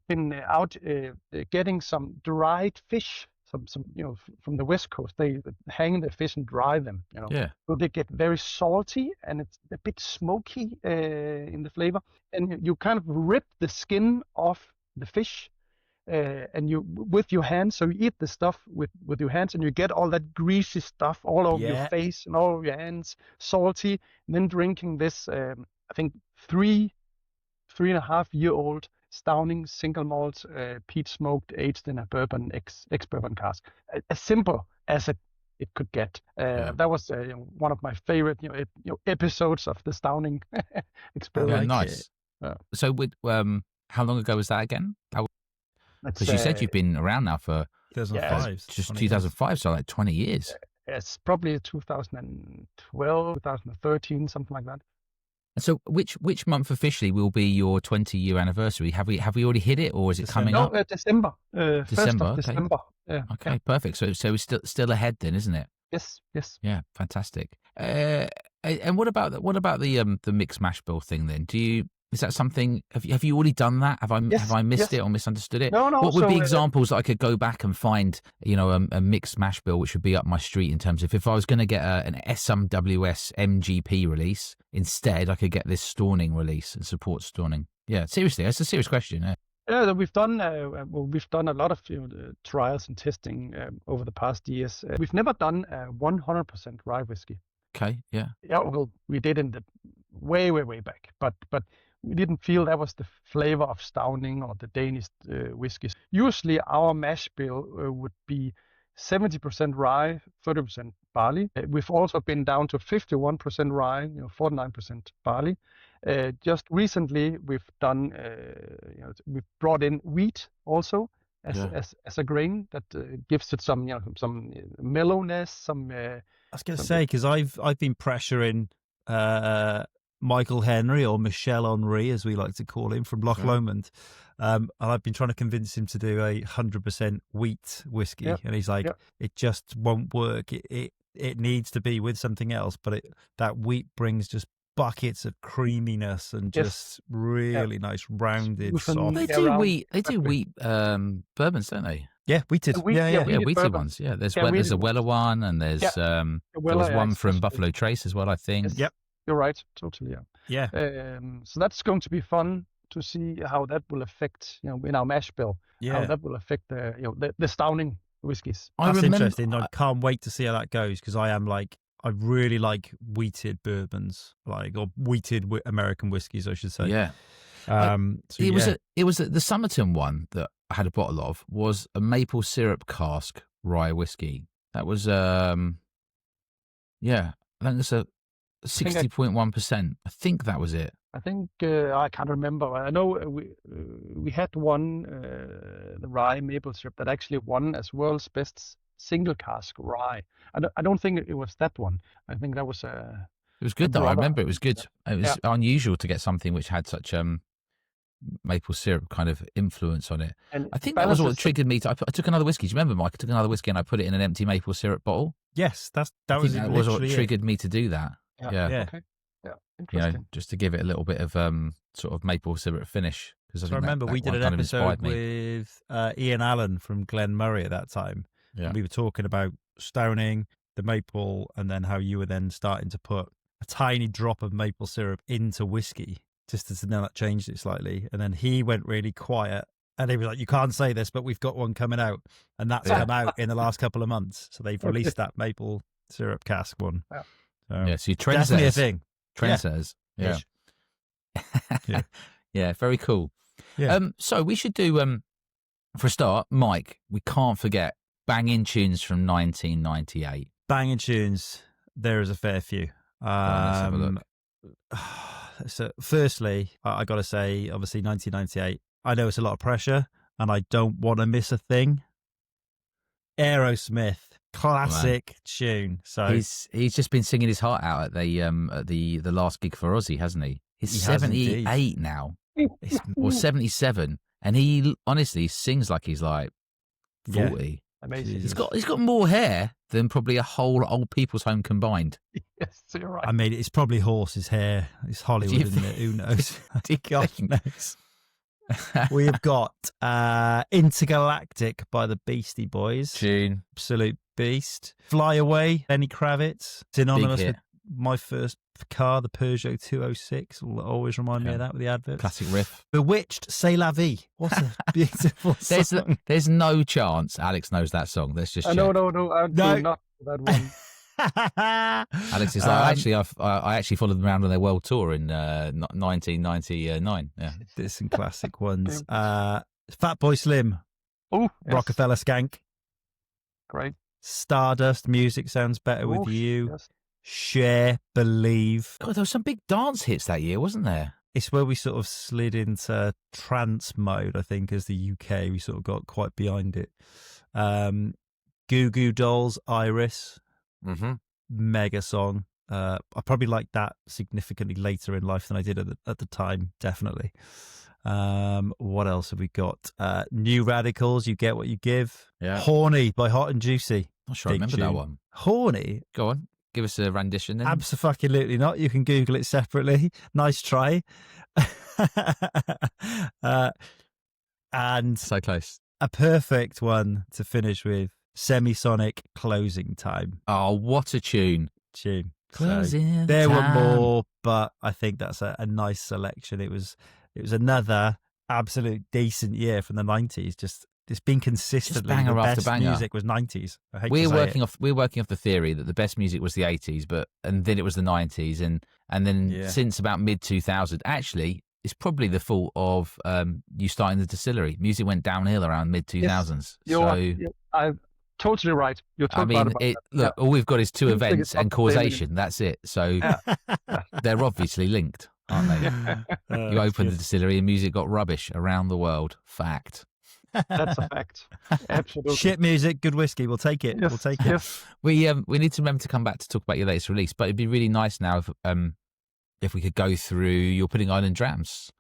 Speaker 3: been out getting some dried fish, some from the West Coast. They hang the fish and dry them, So they get very salty and it's a bit smoky in the flavor. And you kind of rip the skin off the fish. And you with your hands, so you eat the stuff with your hands, and you get all that greasy stuff all over your face and all over your hands, salty. And then drinking this, I think 3.5-year-old Stauning single malt, peat smoked, aged in a bourbon ex bourbon cask, as simple as it could get. That was one of my favorite episodes of the Stauning experiment.
Speaker 1: Nice. So with how long ago was that again? Because you said you've been around now for
Speaker 2: 2005,
Speaker 1: just 2005, so like 20 years.
Speaker 3: It's probably 2012, 2013, something like that.
Speaker 1: And so, which month officially will be your 20-year anniversary? Have we already hit it, or is it coming up?
Speaker 3: December.
Speaker 1: December.
Speaker 3: Okay. December. Yeah.
Speaker 1: Okay, perfect. So it's still ahead then, isn't it?
Speaker 3: Yes.
Speaker 1: Yeah, fantastic. And what about the mixed mash bill thing then? Is that something? Have you already done that? Have I missed it or misunderstood it?
Speaker 3: No.
Speaker 1: What would be examples that I could go back and find? A mixed mash bill which would be up my street in terms of if I was going to get an SMWS MGP release instead, I could get this Stauning release and support Stauning. Yeah, seriously, that's a serious question.
Speaker 3: Yeah, we've done a lot of trials and testing over the past years. We've never done 100% rye whiskey.
Speaker 1: Okay, yeah.
Speaker 3: Yeah, well, we did in the way back, but we didn't feel that was the flavor of Stauning or the Danish whiskies. Usually our mash bill would be 70% rye, 30% barley. We've also been down to 51% rye, 49% barley. Just recently, we've done, we've brought in wheat also as a grain that gives it some mellowness. Some.
Speaker 2: I was going to say, because I've been pressuring Michael Henry, or Michel Henry, as we like to call him, from Loch Lomond. And I've been trying to convince him to do a 100% wheat whiskey. And he's like, it just won't work. It needs to be with something else. But that wheat brings just buckets of creaminess and just really nice, rounded, soft.
Speaker 1: They do wheat bourbons, don't they?
Speaker 2: Yeah, wheated.
Speaker 1: Wheated ones. Yeah, there's a Weller one, and there's there was one from Buffalo Trace as well, I think.
Speaker 3: Yes. Yep. You're right, totally.
Speaker 2: Yeah.
Speaker 3: So that's going to be fun to see how that will affect, in our mash bill, how that will affect the Stauning whiskies.
Speaker 2: That's interesting. I can't wait to see how that goes, because I really like wheated bourbons, or wheated American whiskies, I should say.
Speaker 1: Yeah. It was the Somerton one that I had a bottle of was a maple syrup cask rye whiskey. That was I think it's a 60.1%. I think that was it.
Speaker 3: I think I can't remember. I know we had one the rye maple syrup that actually won as world's best single cask rye. I don't think it was that one. I think that was
Speaker 1: It was good though. I
Speaker 3: brother.
Speaker 1: remember it was good. It was unusual to get something which had such maple syrup kind of influence on it.
Speaker 3: And
Speaker 1: I think that was what triggered me. I took another whiskey. Do you remember, Mike? I took another whiskey and I put it in an empty maple syrup bottle.
Speaker 2: Yes, that
Speaker 1: I
Speaker 2: was
Speaker 1: think that was what triggered me to do that. Yeah.
Speaker 3: Okay. Yeah. Interesting.
Speaker 1: Just to give it a little bit of sort of maple syrup finish. Because
Speaker 2: I remember we did an episode with Ian Allen from Glen Murray at that time.
Speaker 1: Yeah.
Speaker 2: We were talking about Stauning, the maple, and then how you were then starting to put a tiny drop of maple syrup into whiskey, just as then that changed it slightly. And then he went really quiet and he was like, you can't say this, but we've got one coming out. And that's come out in the last couple of months. So they've released that maple syrup cask one.
Speaker 1: Yeah, so
Speaker 2: definitely a thing.
Speaker 1: Trendsetters. Yeah. Yeah, very cool.
Speaker 2: Yeah.
Speaker 1: So we should do, for a start, Mike, we can't forget banging tunes from 1998.
Speaker 2: Banging tunes. There is a fair few.
Speaker 1: Let's have a look.
Speaker 2: So firstly, I got to say, obviously 1998, I know it's a lot of pressure and I don't want to miss a thing. Aerosmith, classic tune. So
Speaker 1: he's just been singing his heart out at the last gig for Ozzy, hasn't he? He's 78 now, or 77, and he honestly sings like he's like 40.
Speaker 3: Yeah. Amazing.
Speaker 1: He's got more hair than probably a whole old people's home combined.
Speaker 3: Yes, you're right.
Speaker 2: I mean, it's probably horse's hair. It's Hollywood, isn't it? Who knows? God knows. We have got Intergalactic by the Beastie Boys.
Speaker 1: Tune.
Speaker 2: Absolute beast. Fly Away, Lenny Kravitz. Synonymous with my first car, the Peugeot 206. Will always remind me of that with the adverts.
Speaker 1: Classic riff.
Speaker 2: Bewitched, C'est La Vie. What a beautiful song.
Speaker 1: There's no chance Alex knows that song. Let's just check.
Speaker 3: No, I do not that one.
Speaker 1: Alex is like, I actually followed them around on their world tour in 1999. Yeah,
Speaker 2: there's some classic ones. Fatboy Slim.
Speaker 3: Oh, yes.
Speaker 2: Rockefeller Skank.
Speaker 3: Great.
Speaker 2: Stardust. Music Sounds Better with You.
Speaker 3: Yes.
Speaker 2: Share, Believe.
Speaker 1: God, there were some big dance hits that year, wasn't there?
Speaker 2: It's where we sort of slid into trance mode, I think, as the UK. We sort of got quite behind it. Goo Goo Dolls, Iris.
Speaker 1: Mm-hmm.
Speaker 2: Mega song. I probably liked that significantly later in life than I did at the time, definitely. What else have we got? New Radicals, You Get What You Give.
Speaker 1: Yeah.
Speaker 2: Horny by Hot and Juicy.
Speaker 1: Not sure I remember that one.
Speaker 2: Horny?
Speaker 1: Go on. Give us a rendition then.
Speaker 2: Absolutely not. You can Google it separately. Nice try. And
Speaker 1: so close.
Speaker 2: A perfect one to finish with, Semisonic, Closing Time.
Speaker 1: Oh, what a tune.
Speaker 2: Closing there time. Were more, but I think that's a nice selection. It was another absolute decent year from the 90s. Just it's been consistently
Speaker 1: banger
Speaker 2: the
Speaker 1: after
Speaker 2: best
Speaker 1: banger.
Speaker 2: Music was 90s.
Speaker 1: We're working off the theory that the best music was the 80s, and then it was the 90s, and then since about mid 2000, actually, it's probably the fault of you starting the distillery. Music went downhill around mid 2000s.
Speaker 3: I'm totally right. You're totally right about that.
Speaker 1: Look, all we've got is two events and causation. That's it. So they're obviously linked, aren't they? You opened the distillery and music got rubbish around the world. Fact.
Speaker 3: That's a fact. Absolutely.
Speaker 2: Shit music, good whiskey. We'll take it.
Speaker 3: Yes.
Speaker 2: We'll take it.
Speaker 3: Yes.
Speaker 1: We need to remember to come back to talk about your latest release, but it'd be really nice now if we could go through your Pudding Island drams.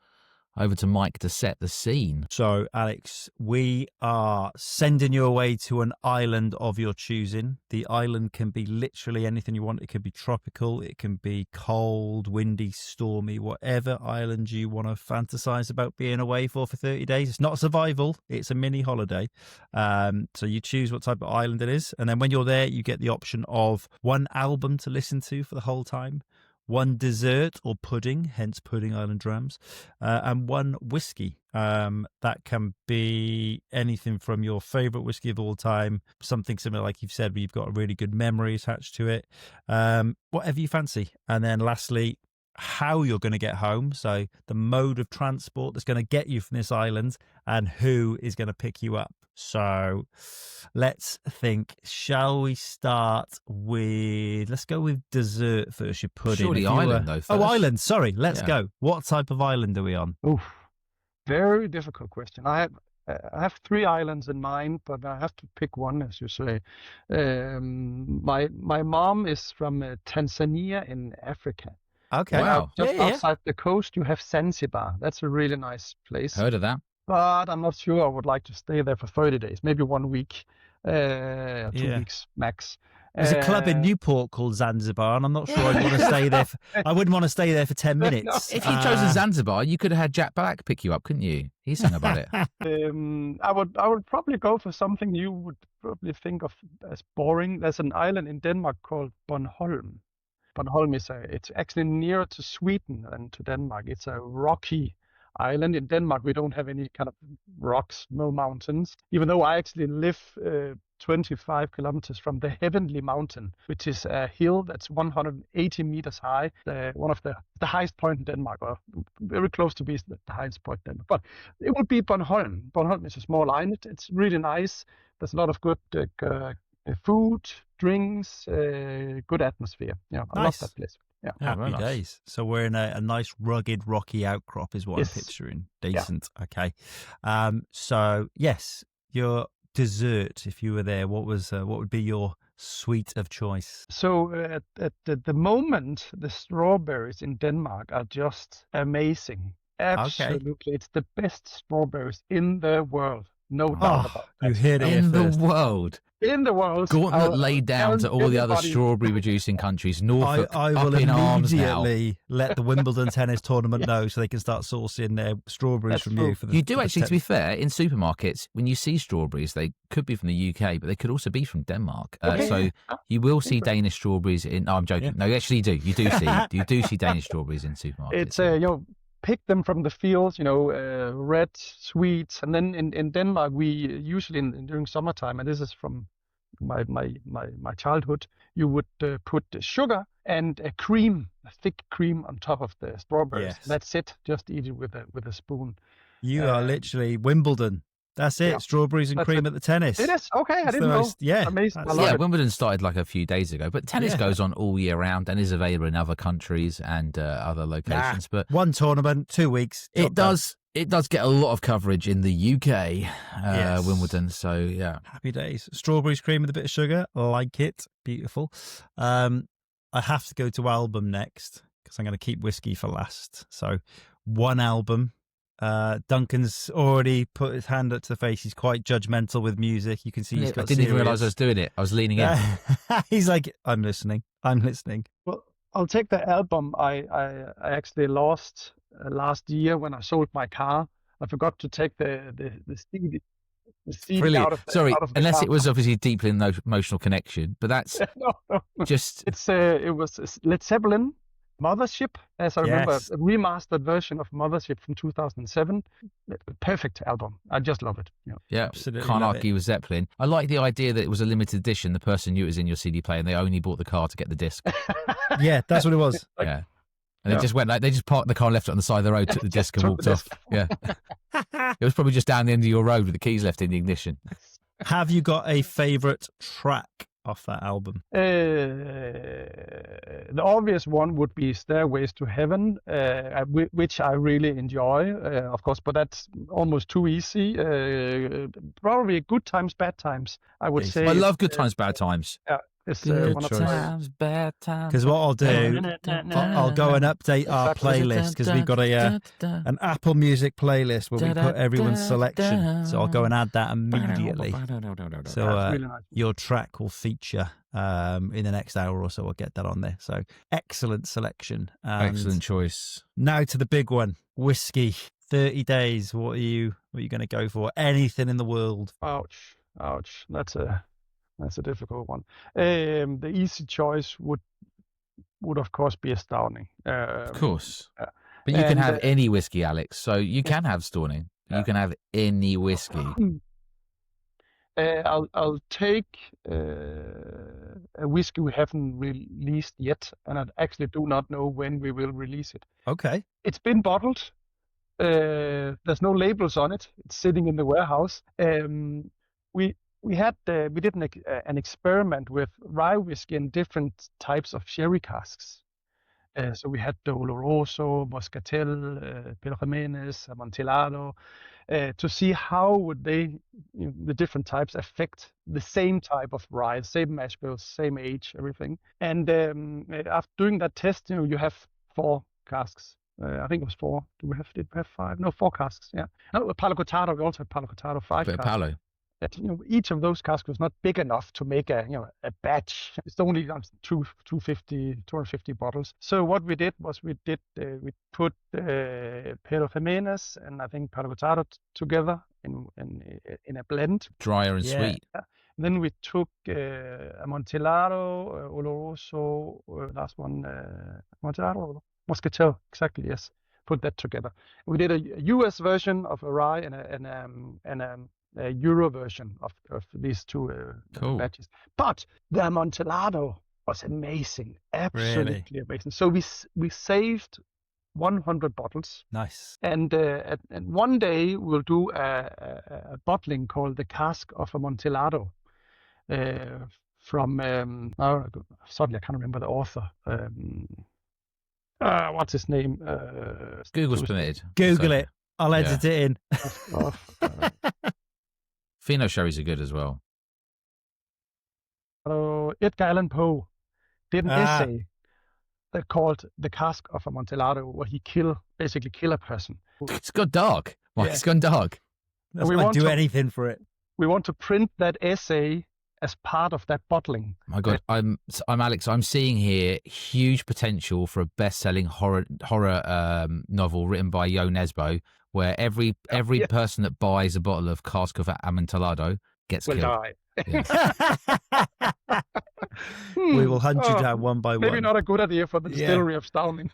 Speaker 1: Over to Mike to set the scene.
Speaker 2: So, Alex, we are sending you away to an island of your choosing. The island can be literally anything you want. It could be tropical. It can be cold, windy, stormy, whatever island you want to fantasize about being away for 30 days. It's not survival. It's a mini holiday. So you choose what type of island it is. And then when you're there, you get the option of one album to listen to for the whole time, one dessert or pudding, hence Pudding Island drams, and one whiskey. That can be anything from your favourite whiskey of all time, something similar, like you've said, where you've got a really good memory attached to it, whatever you fancy. And then lastly, how you're going to get home. So the mode of transport that's going to get you from this island and who is going to pick you up. So let's think. Shall we start with, let's go with dessert first. You put
Speaker 1: Surely
Speaker 2: in.
Speaker 1: island, though, first.
Speaker 2: Oh, island. Sorry. Let's
Speaker 1: Yeah.
Speaker 2: go. What type of island are we on?
Speaker 3: Oof, very difficult question. I have 3 islands in mind, but I have to pick one, as you say. My mom is from Tanzania in Africa.
Speaker 2: Okay.
Speaker 1: Wow.
Speaker 3: Just
Speaker 2: Yeah.
Speaker 3: outside the coast, you have Zanzibar. That's a really nice place.
Speaker 1: Heard of that?
Speaker 3: But I'm not sure I would like to stay there for 30 days, maybe 1 week, 2
Speaker 2: Yeah.
Speaker 3: weeks max.
Speaker 2: There's a club in Newport called Zanzibar, and I'm not sure I'd want to stay there. I wouldn't want to stay there for 10 minutes.
Speaker 1: If you'd chosen Zanzibar, you could have had Jack Black pick you up, couldn't you? He sang about it.
Speaker 3: I would probably go for something you would probably think of as boring. There's an island in Denmark called Bornholm. Bornholm it's actually nearer to Sweden than to Denmark. It's a rocky island. In Denmark, we don't have any kind of rocks, no mountains, even though I actually live 25 kilometers from the Heavenly Mountain, which is a hill that's 180 meters high, one of the highest point in Denmark, or very close to be the highest point in Denmark. But it would be Bornholm. Bornholm is a small island. It's really nice. There's a lot of good food, drinks, good atmosphere. Yeah, I love
Speaker 2: Nice.
Speaker 3: that place. Yeah.
Speaker 2: Happy
Speaker 1: very nice.
Speaker 2: days. So we're in a nice rugged rocky outcrop is what
Speaker 3: Yes.
Speaker 2: I'm picturing. Decent. Okay. So yes, your dessert, if you were there, what would be your sweet of choice?
Speaker 3: So at the moment, the strawberries in Denmark are just amazing. Absolutely. It's the best strawberries in the world. No doubt about that.
Speaker 2: You heard it here
Speaker 1: In the
Speaker 2: first.
Speaker 1: world.
Speaker 3: In the world.
Speaker 1: Gauntlet laid down to all the other
Speaker 3: everybody-
Speaker 1: strawberry producing countries. Norfolk
Speaker 2: I
Speaker 1: up
Speaker 2: will
Speaker 1: in arms now.
Speaker 2: immediately let the Wimbledon tennis tournament know so they can start sourcing their strawberries
Speaker 3: That's
Speaker 2: from
Speaker 3: true.
Speaker 2: you. For the,
Speaker 1: You do
Speaker 2: for the
Speaker 1: actually, to be fair, in supermarkets, when you see strawberries, they could be from the UK, but they could also be from Denmark.
Speaker 3: Okay.
Speaker 1: So you will see Danish strawberries in. No, I'm joking.
Speaker 2: Yeah.
Speaker 1: No, you actually do. You do see Danish strawberries in supermarkets.
Speaker 3: It's pick them from the fields, red, sweet, and then in Denmark we usually during summertime, and this is from my childhood, you would put sugar and a thick cream on top of the strawberries.
Speaker 2: Yes.
Speaker 3: That's it. Just eat it with a spoon.
Speaker 2: You are literally Wimbledon. That's it.
Speaker 3: Yeah.
Speaker 2: Strawberries and
Speaker 3: That's
Speaker 2: cream
Speaker 3: it.
Speaker 2: at the tennis.
Speaker 3: It is okay. I
Speaker 2: It's the
Speaker 3: didn't know.
Speaker 2: most- yeah,
Speaker 3: Amazing. I
Speaker 2: that's-
Speaker 3: love
Speaker 1: Yeah,
Speaker 3: it.
Speaker 1: Wimbledon started like a few days ago, but tennis
Speaker 2: Yeah.
Speaker 1: goes on all year round and is available in other countries and other locations. But
Speaker 2: One tournament, 2 weeks.
Speaker 1: it does get a lot of coverage in the UK,
Speaker 2: Yes.
Speaker 1: Wimbledon. So yeah,
Speaker 2: Happy days. Strawberries cream with a bit of sugar. Like it. Beautiful. I have to go to album next because I'm going to keep whiskey for last. So one album. Duncan's already put his hand up to the face. He's quite judgmental with music. You can see he's
Speaker 1: I
Speaker 2: got
Speaker 1: didn't even realise I
Speaker 2: serious-
Speaker 1: was doing it. I was leaning in.
Speaker 2: He's like, I'm listening.
Speaker 3: Well, I'll take the album I actually lost last year when I sold my car. I forgot to take the CD. The CD
Speaker 1: Brilliant.
Speaker 3: out of the,
Speaker 1: Sorry,
Speaker 3: out of the
Speaker 1: unless
Speaker 3: car.
Speaker 1: it was obviously deeply emotional connection, but that's
Speaker 3: no.
Speaker 1: just
Speaker 3: It was Led Zeppelin, Mothership, as I remember,
Speaker 2: Yes.
Speaker 3: a remastered version of Mothership from 2007. Perfect album. I just love it. Yeah.
Speaker 1: yeah.
Speaker 2: Absolutely
Speaker 1: Can't
Speaker 2: love
Speaker 1: argue with Zeppelin. I like the idea that it was a limited edition. The person knew it was in your CD player, and they only bought the car to get the disc.
Speaker 2: Yeah, that's what it was.
Speaker 1: Yeah. And they just went like they just parked the car and left it on the side of the road, took the disc and
Speaker 3: took
Speaker 1: walked
Speaker 3: the
Speaker 1: off.
Speaker 3: disc.
Speaker 1: Yeah. It was probably just down the end of your road with the keys left in the ignition.
Speaker 2: Have you got a favourite track off that album?
Speaker 3: The obvious one would be Stairways to Heaven, which I really enjoy, of course, but that's almost too easy. Probably Good Times, Bad Times, I would say.
Speaker 1: I love Good Times, Bad Times.
Speaker 3: It's
Speaker 1: Good
Speaker 3: one of
Speaker 2: choice.
Speaker 3: my
Speaker 1: times, bad times.
Speaker 2: Because what I'll do, I'll go and update our playlist because we've got an Apple Music playlist where we put everyone's selection. So I'll go and add that immediately. So
Speaker 3: That's really nice.
Speaker 2: your track will feature in the next hour or so. I'll get that on there. So excellent selection. And
Speaker 1: Excellent choice.
Speaker 2: Now to the big one, whiskey. 30 days. What are you going to go for? Anything in the world?
Speaker 3: Ouch. That's a difficult one. The easy choice would of course be a Stauning.
Speaker 1: Of course. But you can
Speaker 3: and,
Speaker 1: have any whiskey, Alex. So you can have Stauning. You can have any whiskey.
Speaker 3: I'll take a whiskey we haven't released yet, and I actually do not know when we will release it.
Speaker 2: Okay.
Speaker 3: It's been bottled. There's no labels on it. It's sitting in the warehouse. We did an experiment with rye whiskey and different types of sherry casks. So we had the Oloroso, Moscatel, Pedro Jimenez, Amontillado, to see how would the different types affect the same type of rye, same mash bills, same age, everything. And after doing that test, you have 4 casks. I think it was 4. Did we have 5? No, 4 casks. Yeah. No, Palo Cortado. We also have Palo Cortado 5 casks.
Speaker 1: Palo.
Speaker 3: That, each of those casks was not big enough to make a batch. It's only 250 bottles. So what we did was we put Pedro Jimenez and I think Palo Cortado together in a blend.
Speaker 1: Drier and sweet.
Speaker 3: Yeah. And then we took Amontillado, Oloroso, last one, Amontillado, Moscatel, exactly, yes. Put that together. We did a US version of a rye and a Euro version of these 2 batches. But the Amontillado was amazing, absolutely amazing. So we saved 100 bottles.
Speaker 2: Nice.
Speaker 3: And one day we'll do a bottling called the Cask of Amontillado from suddenly I can't remember the author. What's his name?
Speaker 1: Google's permitted.
Speaker 2: Google it. I'll edit it in.
Speaker 1: Fino sherries are good as well.
Speaker 3: Edgar Allan Poe did an essay called The Cask of Amontillado, where he basically kill a person.
Speaker 1: It's got dark. It's gone dark.
Speaker 2: We won't do anything for it.
Speaker 3: We want to print that essay as part of that bottling.
Speaker 1: My God, I'm Alex. I'm seeing here huge potential for a best-selling horror novel written by Jo Nesbø, where every person that buys a bottle of Cask of Amontillado gets killed.
Speaker 3: Die.
Speaker 1: Yeah.
Speaker 2: We will hunt you down one by one.
Speaker 3: Maybe not a good idea for the distillery of Stauning.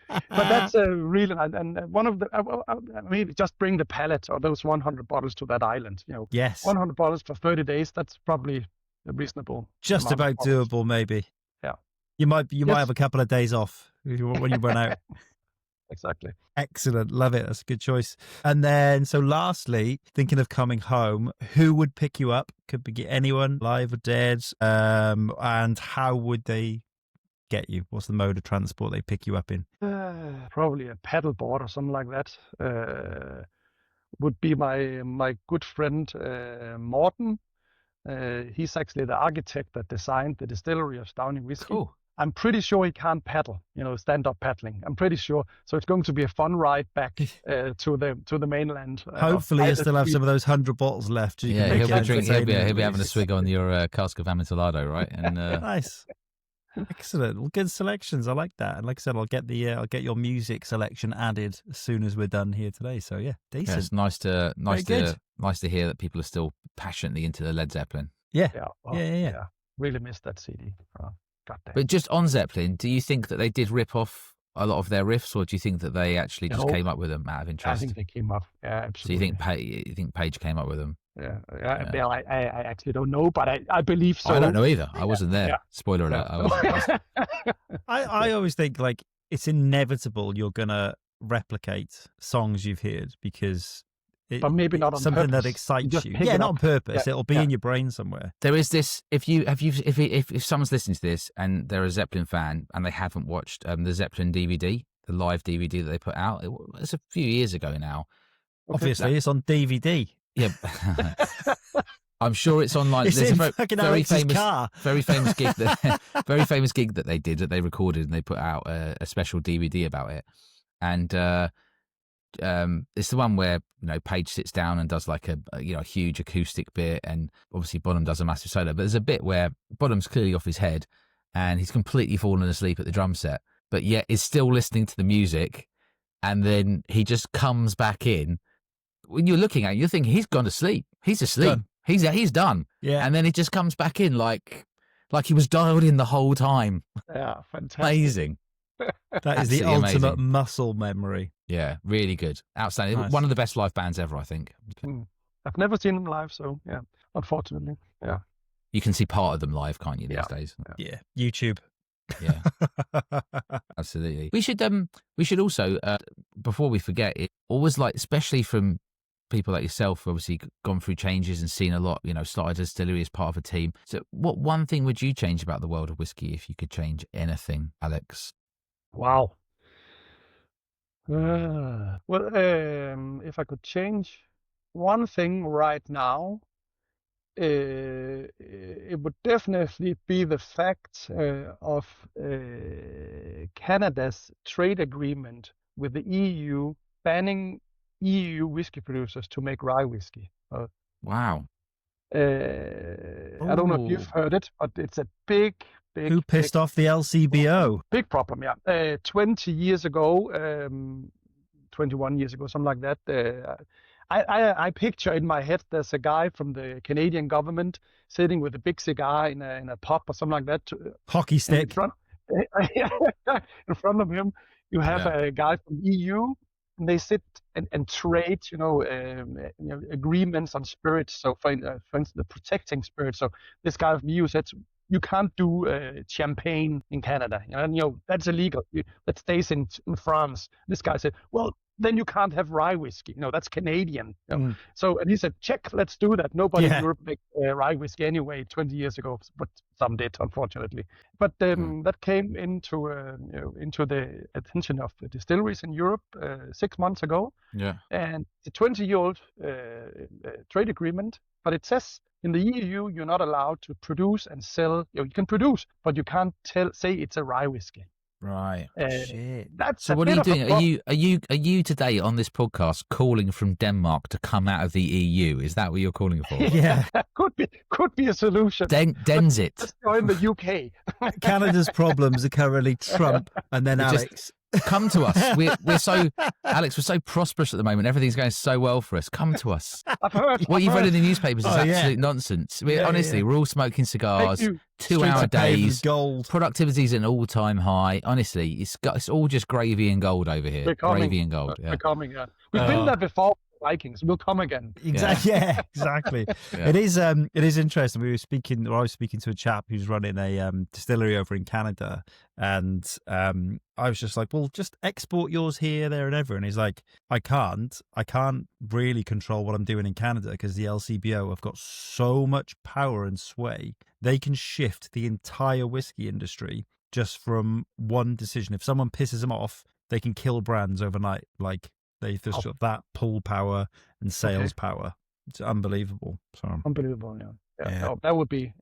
Speaker 3: But that's really, and one of the, just bring the pallet or those 100 bottles to that island.
Speaker 2: Yes.
Speaker 3: 100 bottles for 30 days. That's probably a reasonable.
Speaker 2: Just about doable, maybe.
Speaker 3: Yeah.
Speaker 2: You might have a couple of days off when you run out.
Speaker 3: Exactly.
Speaker 2: Excellent. Love it. That's a good choice. And then, so lastly, thinking of coming home, who would pick you up? Could be anyone, live or dead. And how would they get you? What's the mode of transport they pick you up in?
Speaker 3: Probably a paddle board or something like that. Would be my good friend Morten. He's actually the architect that designed the distillery of Stauning Whisky.
Speaker 1: Cool.
Speaker 3: I'm pretty sure he can't paddle, stand-up paddling. I'm pretty sure. So it's going to be a fun ride back to the mainland.
Speaker 2: Hopefully, you still have some of those 100 bottles left.
Speaker 1: Yeah, he'll be having a swig on your Cask of Amontillado, right? And
Speaker 2: nice. Excellent. Well, good selections. I like that. And like I said, I'll get your music selection added as soon as we're done here today. So yeah, decent.
Speaker 1: Yeah, it's nice to hear that people are still passionately into the Led Zeppelin.
Speaker 2: Yeah.
Speaker 3: Yeah. Really missed that CD.
Speaker 1: But just on Zeppelin, do you think that they did rip off a lot of their riffs, or do you think that they actually just came up with them out of interest?
Speaker 3: I think they came up. Yeah, absolutely.
Speaker 1: So you think Page came up with them?
Speaker 3: Yeah. Well, I actually don't know, but I believe so.
Speaker 1: I don't know either. I wasn't there. Yeah. Spoiler alert.
Speaker 2: I always think like it's inevitable you're gonna replicate songs you've heard because.
Speaker 3: But maybe not on
Speaker 2: something
Speaker 3: purpose.
Speaker 2: that excites you. Yeah, not on purpose. Yeah, it'll be in your brain somewhere.
Speaker 1: There is this. If someone's listening to this and they're a Zeppelin fan and they haven't watched the Zeppelin DVD, the live DVD that they put out, it's a few years ago now.
Speaker 2: Obviously, it's on DVD.
Speaker 1: Yeah, I'm sure it's online.
Speaker 2: It's
Speaker 1: There's
Speaker 2: in
Speaker 1: a
Speaker 2: fucking
Speaker 1: very famous
Speaker 2: car.
Speaker 1: Very famous gig that they did, that they recorded and they put out a special DVD about it, and. It's the one where Page sits down and does like a huge acoustic bit, and obviously Bonham does a massive solo. But there's a bit where Bonham's clearly off his head and he's completely fallen asleep at the drum set, but yet is still listening to the music, and then he just comes back in. When you're looking at it, you're thinking he's gone to sleep. He's asleep.
Speaker 2: Done.
Speaker 1: He's done.
Speaker 2: Yeah,
Speaker 1: and then he just comes back in like he was dialed in the whole time.
Speaker 3: Yeah, fantastic.
Speaker 1: Amazing.
Speaker 2: That is the ultimate muscle memory.
Speaker 1: Yeah, really good. Outstanding.
Speaker 2: Nice.
Speaker 1: One of the best live bands ever, I think.
Speaker 3: I've never seen them live, so yeah, unfortunately, yeah.
Speaker 1: You can see part of them live, can't you, these days?
Speaker 2: Yeah, YouTube.
Speaker 1: Yeah, absolutely. We should also, before we forget it, always like, especially from people like yourself, obviously gone through changes and seen a lot, started a distillery as part of a team. So what one thing would you change about the world of whiskey if you could change anything, Alex?
Speaker 3: Wow. Well, if I could change one thing right now, it would definitely be the fact of Canada's trade agreement with the EU banning EU whiskey producers to make rye whiskey.
Speaker 1: Wow.
Speaker 3: I don't know if you've heard it, but it's a big.
Speaker 2: Who pissed off the LCBO?
Speaker 3: Big problem, yeah. 20 years ago, 21 years ago, something like that. I picture in my head there's a guy from the Canadian government sitting with a big cigar in a pub or something like that.
Speaker 2: Hockey stick.
Speaker 3: In front of him, you have a guy from EU, and they sit and trade, agreements on spirits. So, for instance, the protecting spirits. So this guy from EU said, you can't do champagne in Canada. That's illegal. That stays in France. This guy said, well, then you can't have rye whiskey. That's Canadian. So, and he said, check, let's do that. Nobody in Europe makes rye whiskey anyway 20 years ago, but some did, unfortunately. But that came into the attention of the distilleries in Europe 6 months ago.
Speaker 1: Yeah.
Speaker 3: And the 20-year-old trade agreement, but it says in the EU, you're not allowed to produce and sell. You can produce, but you can't say it's a rye whiskey.
Speaker 1: Right.
Speaker 2: Shit.
Speaker 3: That's
Speaker 1: so what are you doing? Are you today on this podcast calling from Denmark to come out of the EU? Is that what you're calling for?
Speaker 2: Yeah.
Speaker 3: could be a solution.
Speaker 1: Denzit.
Speaker 3: Let's join the UK.
Speaker 2: Canada's problems are currently Trump and then Alex.
Speaker 1: Come to us. We're so, Alex, we're so prosperous at the moment. Everything's going so well for us. Come to us.
Speaker 3: I've heard.
Speaker 1: What you've read in the newspapers is absolute nonsense. Honestly, we're all smoking cigars, 2-hour days,
Speaker 2: gold.
Speaker 1: Productivity's at an all-time high. Honestly, it's all just gravy and gold over here. Gravy and gold.
Speaker 3: We're coming. Yeah. We've been there before. Vikings will come again.
Speaker 2: Exactly. Yeah, exactly. It is interesting. I was speaking to a chap who's running a distillery over in Canada, and I was just like, well, just export yours here, there, and everywhere. And he's like, I can't really control what I'm doing in Canada because the LCBO have got so much power and sway. They can shift the entire whiskey industry just from one decision. If someone pisses them off, they can kill brands overnight. Like, they've just got that pull power and sales power. It's unbelievable. So
Speaker 3: unbelievable, yeah. No, that would be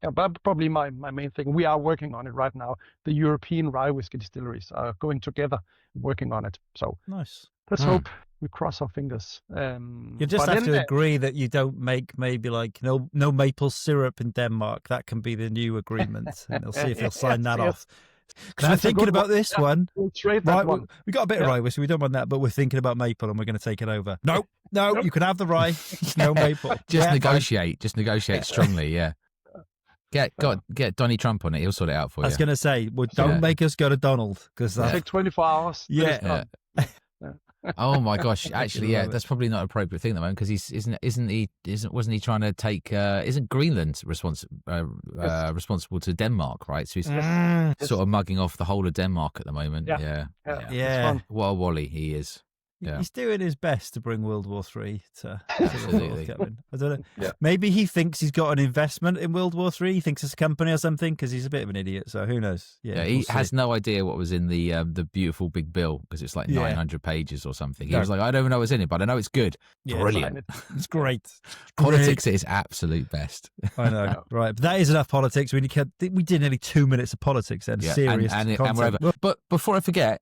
Speaker 3: probably my main thing. We are working on it right now. The European rye whiskey distilleries are going together, working on it. So
Speaker 2: nice.
Speaker 3: Let's hope. We cross our fingers.
Speaker 2: You just have to agree that you don't make maybe like no maple syrup in Denmark. That can be the new agreement, and they'll see if they'll sign that off. Because we're thinking about this one.
Speaker 3: We'll trade that one.
Speaker 2: We got a bit of rye whiskey. We don't want that, but we're thinking about maple, and we're going to take it over. No, you can have the rye. No maple.
Speaker 1: Just negotiate. Just negotiate strongly. Yeah. Get Donnie Trump on it. He'll sort it out for you.
Speaker 2: I was going to say, well, don't make us go to Donald because that
Speaker 3: take 24 hours.
Speaker 2: Yeah.
Speaker 1: Oh my gosh! Actually, that's probably not an appropriate thing at the moment because wasn't he trying to take? Isn't Greenland responsible to Denmark? Right, so he's sort of mugging off the whole of Denmark at the moment. Yeah. What a wally he is. Yeah.
Speaker 2: He's doing his best to bring World War III to North. I don't know. Yeah. Maybe he thinks he's got an investment in World War III. He thinks it's a company or something because he's a bit of an idiot. So who knows?
Speaker 1: Yeah, he has no idea what was in the beautiful big bill because it's like 900 pages or something. He was like, I don't even know what's in it, but I know it's good. Brilliant.
Speaker 2: It's great.
Speaker 1: Politics at its absolute best.
Speaker 2: I know. Right. But that is enough politics. We did nearly 2 minutes of politics and serious
Speaker 1: and
Speaker 2: content.
Speaker 1: But before I forget,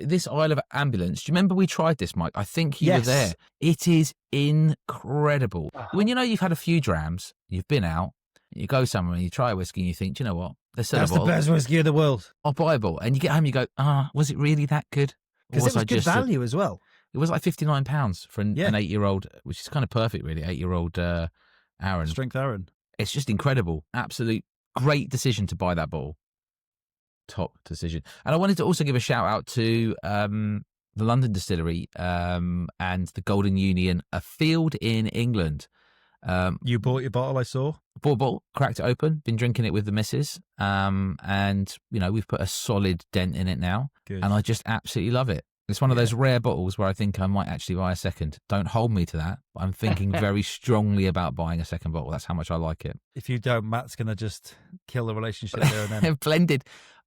Speaker 1: this Isle of Ambulance, do you remember we tried this, Mike? I think you were there. It is incredible. When you've had a few drams, you've been out, you go somewhere and you try a whiskey and you think, do you know what?
Speaker 2: That's the best whiskey in the world.
Speaker 1: I'll buy a bottle. And you get home, you go, was it really that good?
Speaker 2: Because it was good value as well.
Speaker 1: It was like £59 for an 8-year-old, which is kind of perfect, really. 8-year-old Aaron.
Speaker 2: Strength Aaron.
Speaker 1: It's just incredible. Absolute great decision to buy that bottle. Top decision. And I wanted to also give a shout out to the London distillery, and the Golden Union, a field in England.
Speaker 2: You bought your bottle, I saw.
Speaker 1: Bought a bottle, cracked it open, been drinking it with the missus, and we've put a solid dent in it now.
Speaker 2: Good.
Speaker 1: And I just absolutely love it. It's one of those rare bottles where I think I might actually buy a second. Don't hold me to that. I'm thinking very strongly about buying a second bottle. That's how much I like it.
Speaker 2: If you don't, Matt's going to just kill the relationship there and then.
Speaker 1: Blended.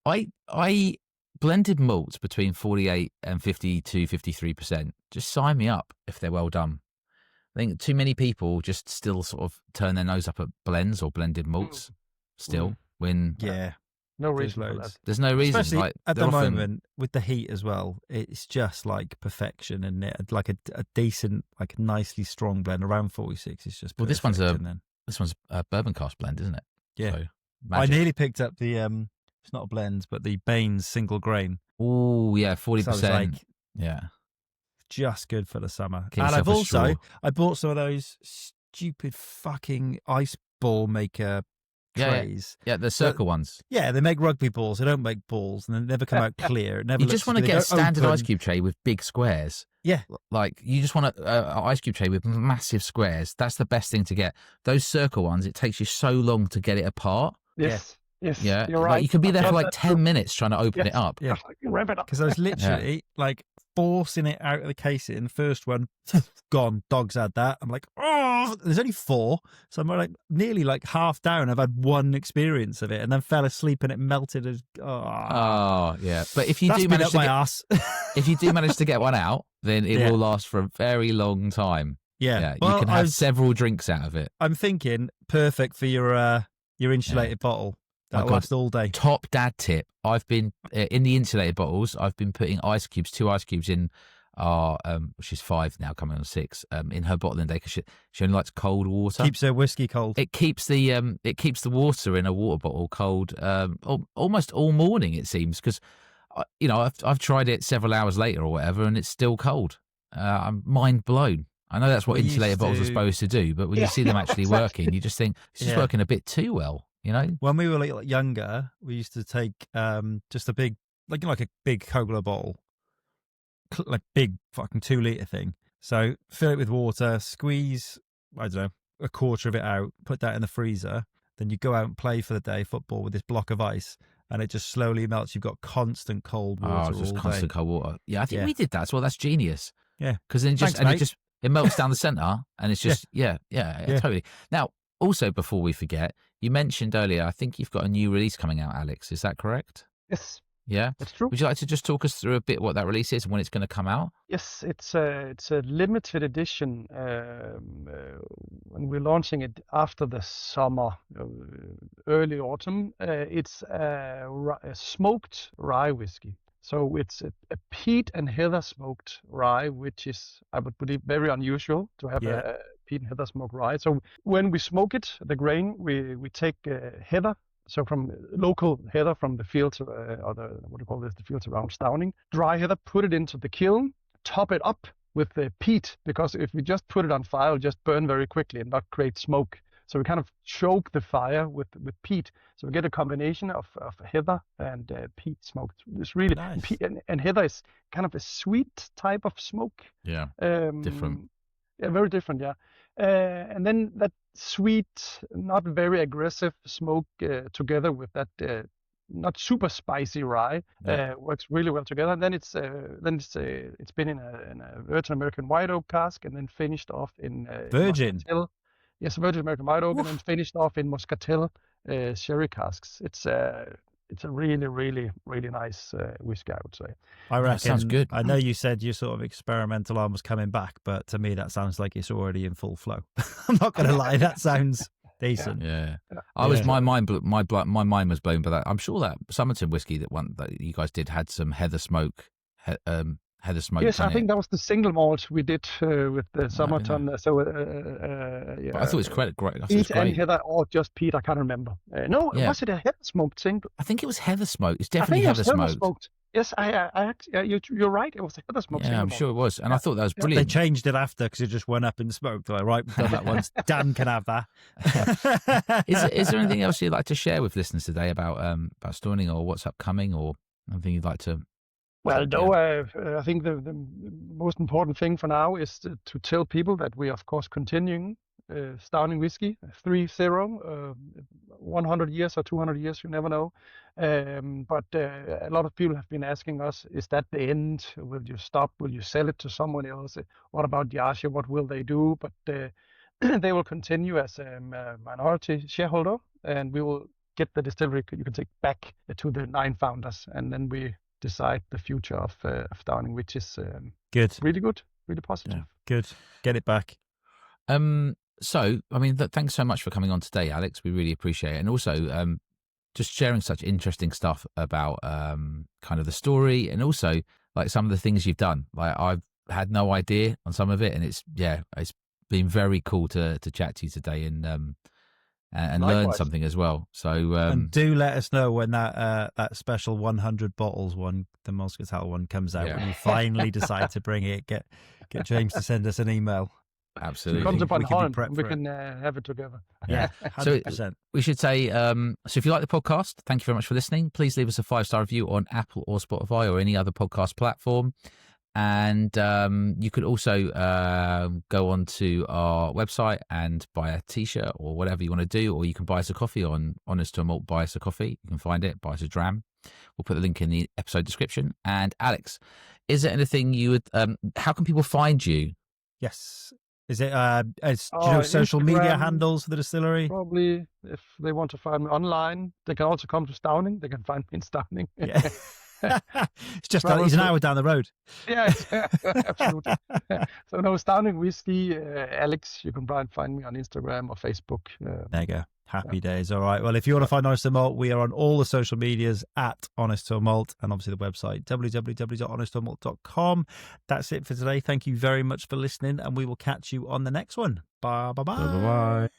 Speaker 1: I blended malts between 48 and 52, 53%. Just sign me up if they're well done. I think too many people just still sort of turn their nose up at blends or blended malts still when
Speaker 3: no reason for that.
Speaker 1: There's no reason.
Speaker 2: Especially
Speaker 1: like,
Speaker 2: at the moment with the heat as well, it's just like perfection, and like a decent, like nicely strong blend around 46 is just perfect.
Speaker 1: Well, this one's a bourbon cask blend, isn't it?
Speaker 2: Yeah.
Speaker 1: So,
Speaker 2: I nearly picked up the it's not a blend, but the Baines single grain.
Speaker 1: Oh yeah, 40%.
Speaker 2: So like,
Speaker 1: yeah,
Speaker 2: just good for the summer.
Speaker 1: Get
Speaker 2: And I've
Speaker 1: yourself a straw.
Speaker 2: I bought some of those stupid fucking ice ball maker trays.
Speaker 1: Yeah, the circle ones.
Speaker 2: Yeah, they make rugby balls. They don't make balls, and they never come out clear. It never.
Speaker 1: You just want to get a standard ice cube tray with big squares.
Speaker 2: Yeah,
Speaker 1: like you just want an ice cube tray with massive squares. That's the best thing to get. Those circle ones, it takes you so long to get it apart.
Speaker 3: Yes. Yes,
Speaker 1: yeah,
Speaker 3: you're right.
Speaker 1: Like you could be there for like 10 minutes trying to open it up.
Speaker 2: Yeah,
Speaker 3: wrap it up.
Speaker 2: Because I was literally like forcing it out of the casing. First one, gone. Dogs had that. I'm like, oh, there's only 4, so I'm like nearly like half down. I've had one experience of it, and then fell asleep, and it melted.
Speaker 1: Oh yeah, but if you do manage to if you do manage to get one out, then it will last for a very long time.
Speaker 2: Yeah,
Speaker 1: well, you can have several drinks out of it.
Speaker 2: I'm thinking perfect for your insulated bottle. That'll last all day.
Speaker 1: Top dad tip. I've been in the insulated bottles. I've been putting 2 ice cubes in our, she's 5 now, coming on 6, in her bottling day because she only likes cold water.
Speaker 2: Keeps her whiskey cold.
Speaker 1: It keeps the water in a water bottle cold almost all morning, it seems, because I've tried it several hours later or whatever, and it's still cold. I'm mind blown. I know that's what insulated bottles are supposed to do, but when you see them actually working, you just think it's just working a bit too well.
Speaker 2: When we were like younger, we used to take just a big, like a big Cola bottle, like big fucking 2-litre thing. So fill it with water, squeeze, I don't know, a quarter of it out, put that in the freezer. Then you go out and play for the day, football, with this block of ice, and it just slowly melts. You've got constant cold water.
Speaker 1: Oh, just
Speaker 2: all
Speaker 1: constant
Speaker 2: day.
Speaker 1: cold water. Yeah, I think we did that as well. That's genius.
Speaker 2: Yeah,
Speaker 1: because then it melts down the centre, and it's just totally. Now, also, before we forget, you mentioned earlier, I think you've got a new release coming out, Alex. Is that correct?
Speaker 3: Yes.
Speaker 1: Yeah?
Speaker 3: That's true.
Speaker 1: Would you like to just talk us through a bit what that release is and when it's going to come out?
Speaker 3: Yes, it's a limited edition. When we're launching it after the summer, early autumn, it's a smoked rye whiskey. So it's a peat and heather smoked rye, which is, I would believe, very unusual to have a peat and heather smoked rye. So when we smoke it, the grain, we take heather, so from local heather from the fields, or the fields around Stauning, dry heather, put it into the kiln, top it up with the peat, because if we just put it on fire, it'll just burn very quickly and not create smoke. So we kind of choke the fire with peat. So we get a combination of heather and peat smoke. It's really nice. And heather is kind of a sweet type of smoke.
Speaker 1: Yeah, different.
Speaker 3: Yeah, very different, yeah. And then that sweet, not very aggressive smoke together with that not super spicy rye works really well together. And then it's been in a Virgin American white oak cask, and then finished off in
Speaker 2: Virgin.
Speaker 3: Yes, Virgin American white oak, and then finished off in Muscatel sherry casks. It's a really, really, really nice whiskey, I would say.
Speaker 2: I reckon.
Speaker 1: That sounds good.
Speaker 2: I know you said your sort of experimental arm was coming back, but to me that sounds like it's already in full flow. I'm not going to lie, that sounds decent.
Speaker 1: Yeah. My mind was blown by that. I'm sure that Somerton whiskey that you guys did had some heather smoke. Heather smoke.
Speaker 3: Yes, I think that was the single malt we did with the Somerton.
Speaker 1: But I thought it was great.
Speaker 3: Peat and heather, or just peat. I can't remember. Was it a heather smoked thing?
Speaker 1: I think it was heather smoked. It's definitely heather smoked.
Speaker 3: Yes, you're right. It was a heather smoked.
Speaker 1: Yeah, I'm sure it was, and I thought that was brilliant.
Speaker 2: They changed it after because it just went up in smoke. They're like, right, we've done that once. Dan can have that.
Speaker 1: Is there anything else you'd like to share with listeners today about Stauning, or what's upcoming, or anything you'd like to
Speaker 3: Well, no, I think the most important thing for now is to tell people that we are, of course, continuing Stauning Whisky, 3-0, 100 years or 200 years, you never know. But a lot of people have been asking us, is that the end? Will you stop? Will you sell it to someone else? What about Diageo? What will they do? But they will continue as a minority shareholder, and we will get the distillery, you can say, back to the 9 founders, and then we decide the future of Stauning, which is
Speaker 2: good,
Speaker 3: really good, really positive.
Speaker 2: Yeah, good. Get it back.
Speaker 1: So, I mean, thanks so much for coming on today, Alex. We really appreciate it. And also just sharing such interesting stuff about kind of the story and also like some of the things you've done. Like I've had no idea on some of it. And it's been very cool to chat to you today and learn something as well. So
Speaker 2: and do let us know when that special 100 bottles one, the Moscatel one, comes out. When you finally decide to bring it. Get James to send us an email.
Speaker 1: Absolutely.
Speaker 3: It comes upon Holland, we
Speaker 2: it.
Speaker 3: can have it together.
Speaker 2: Yeah, 100%.
Speaker 1: So we should say, so if you like the podcast, thank you very much for listening. Please leave us a 5-star review on Apple or Spotify or any other podcast platform. And you could also go on to our website and buy a t-shirt or whatever you want to do, or you can buy us a coffee on Honest to a Malt, buy us a coffee. You can find it, buy us a dram. We'll put the link in the episode description. And Alex, is there anything you would, how can people find you?
Speaker 2: Yes. Is it, do you know social media handles for the distillery?
Speaker 3: Probably, if they want to find me online, they can also come to Stauning. They can find me in Stauning.
Speaker 2: Yeah. It's just he's an hour down the road.
Speaker 3: Yeah, absolutely. So no, Stauning Whisky, Alex, you can find me on Instagram or Facebook.
Speaker 2: There you go. Happy days. All right. Well, if you want to find Honest to Malt, we are on all the social medias at Honest to Malt, and obviously the website www.honesttomalt.com. That's it for today. Thank you very much for listening, and we will catch you on the next one. Bye bye.
Speaker 1: Bye bye.